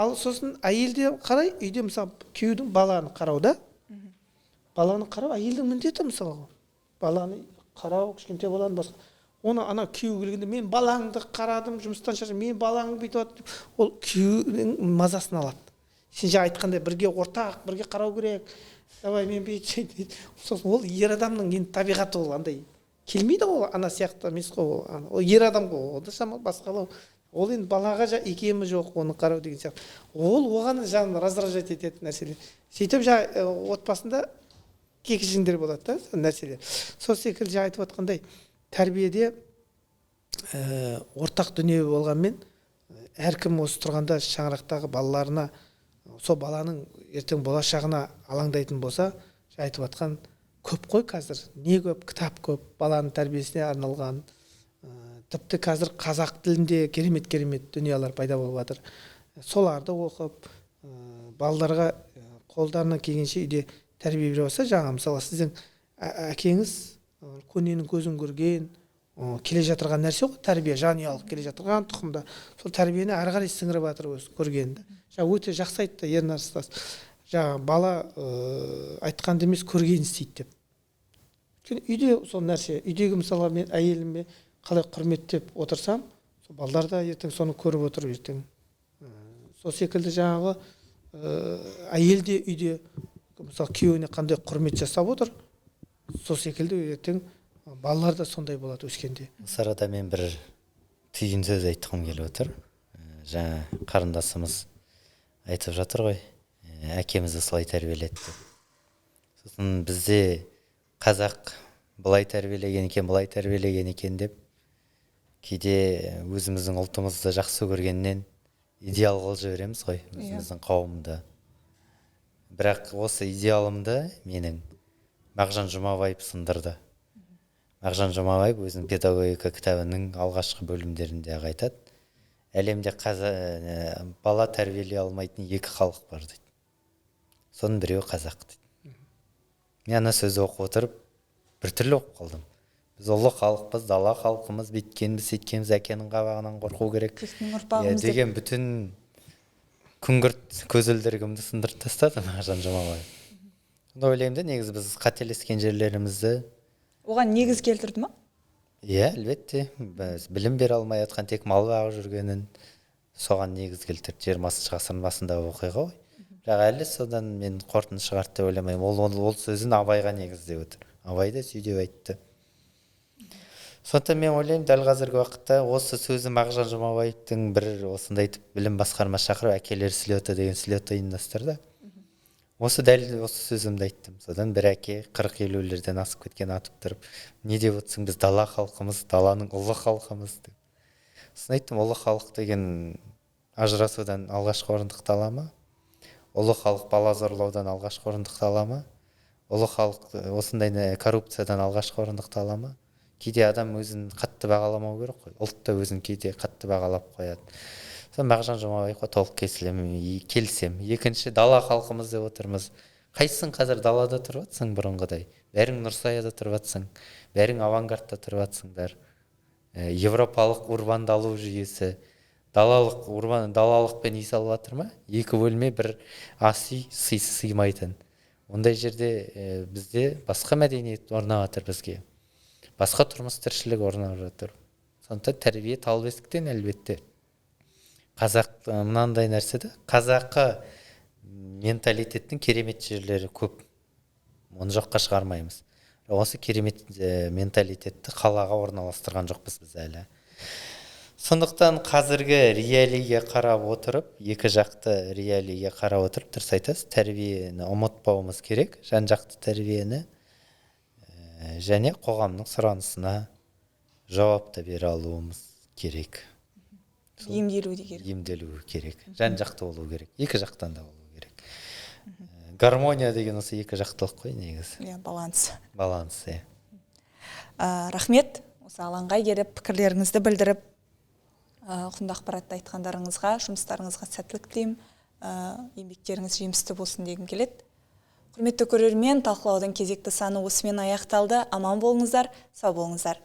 Ал сосын әйелде қарай, үйде мысалы күйеудің баланы қарау да, баланы қарау әйелдің міндеті мысалы. Баланы қарау, кішкентай баланы басқа. Оны ана күйеу келгенде мен балаңды қарадым, жұмыстан шаршадым, мен балаңды бүйтіп жатыр. Ол күйеудің мазасын алады. Сен жаңа айтқандай бірге ортақ, бірге қарау керек. Давай мен бүйтейін. Сосын ол ер адамның енді табиғаты ол андай. Келмейді ол ана сияқты емес қой ол. Ол ер адам ғой, ол да шамалы басқалау. Ол енді балаға икемі жоқ оны қарау деген сияқты. Ол оған жанын раздражать ететін нәрселер. Сөйтіп жаңа отбасында кекшіндер болады да нәрселер. Сол секілді жаңа айтып отқандай тәрбиеде ортақ дүние болғанмен әркім осы тұрғанда шаңырақтағы балаларына, сол баланың ертең болашағына алаңдайтын болса, айтып отқан көп қой қазір. Не көп, кітап көп, баланың тәрбиесіне арналған. Тіпті қазір қазақ тілінде керемет дүниелер пайда болып жатыр. Соларды оқып, балаларға қолдарынан келгенше үйде тәрбие бере болса, жаңа мысалы сіздің әкеңіз көненің көзін көрген, келе жатырған нәрсе ғой, тәрбие, жанұялық келе жатырған тұқымда. Сол тәрбиені ары қарай сіңіріп жатыр өзі көргенді. Жаңа өте жақсы айтты Ернар ұстаз. Жаңа бала айтқанды емес көргенін істейді деп. Өйткені үйде сол нәрсе, үйдегі мысалы мен әйеліме қалай құрметтеп отырсам, сол балалар да ертең соны көріп отыр ертең. Сол секілді жаңағы әйел де үйде мысалы күйеуіне қандай құрмет жасап отыр, сол секілді ертең балалар да сондай болады өскенде. Осы арада мен бір түйін сөз айтқым келіп отыр. Жаңа қарындасымыз айтып жатыр ғой, әкемізді солай тәрбиеледі деп. Сосын бізде қазақ былай тәрбиелеген екен, былай тәрбиелеген екен деп, кейде өзіміздің ұлтымызды жақсы көргеннен идеал қылып жібереміз ғой, өзіміздің қауымды. Бірақ осы идеалымды менің Мағжан Жұмабаев сындырды. Мағжан Жұмабаев өзінің педагогика кітабының алғашқы бөлімдерінде айтады, әлемде бала тәрбиелей алмайтын екі халық бар дейді. Соның біреуі қазақ дейді. Мен ана сөзді оқып отырып, біртүрлі оқып қалдым. Біз ұлы халықпыз, дала халқымыз, бүйткенбіз, сөйткенбіз, әкенің қабағынан қорқу керек деген бүтін күңгірт көзілдірігімді сындырып тастады Мағжан Жұмабаев. Сонда ойлаймын да, негізі біз қателескен жерлерімізді оған негіз келтірді ма? Иә, әлбетте. Біз білім бере алмай жатқан, тек мал бағып жүргенін соған негіз келтірді. 20 ғасырдың басындағы оқиға ғой. Бірақ әлі содан мен қорытынды шығарды деп ойламаймын. Ол сөзін Абайға негіздеп отыр. Абай да сөйдеп айтты. Сондықтан мен ойлаймын, дәл қазіргі уақытта осы сөзі Мағжан Жұмабаевтың бір осындай айтып білім басқармасы шақырып әкелер слеті деген слет ұйымдастырды. Осы дәл осы сөзімді айттым. Содан бір әке 40-50-лерден асып кеткен атып тұрып, не деп отырсың, біз дала халқымыз, даланың ұлы халқымыз деп. Сосын айттым, ұлы халық деген ажырасудан алғашқы орындықты ала ма? Ұлы халық бала зорлаудан алғашқы орындықты ала ма? Ұлы халық осындай коррупциядан алғашқы орындықты ала ма? Кейде адам өзін қатты бағаламау керек қой. Ұлт та өзін кейде қатты бағалап қояды. Мағжан Жұмабаевқа толық келісем. Екінші, дала халқымыз деп отырмыз. Қайсың қазір далада тұрып жатсың бұрынғыдай? Бәрің Нұрсаяда тұрып жатсың, бәрің авангардта тұрып жатсыңдар. Европалық урбандалу жүйесі, далалықпен үй салып жатыр ма? 2 бөлме бір ас үй сыймайтын. Ондай жерде бізде басқа мәдениет орнап жатыр бізге. Басқа тұрмыс тіршілік орнап жатыр. Сондықтан тәрбие тал бесіктен әлбетте. Қазақ мынандай нәрседе, қазақы менталитеттің керемет жерлері көп. Оны жоққа шығармаймыз. Осы керемет менталитетті қалаға орналастырған жоқпыз біз әлі. Сондықтан қазіргі реалиге қарап отырып, екі жақты реалиге қарап отырып, дұрыс айтасыз, тәрбиені ұмытпауымыз керек, жан-жақты тәрбиені, және қоғамның сұранысына жауапты бере алуымыз керек. Емделу керек. Жан-жақты болу керек. Екі жақтан да болу керек. Гармония деген осы екі жақтылық қой негізі. Баланс. Баланс, иә. Рахмет, осы алаңға келіп пікірлеріңізді білдіріп, құнды ақпаратты айтқандарыңызға, жұмыстарыңызға сәттілік тілеймін. Еңбектеріңіз жемісті болсын дегім келеді. Құрметті көрермен, талқылаудың кезекті саны осымен аяқталды. Аман болыңыздар, сау болыңыздар.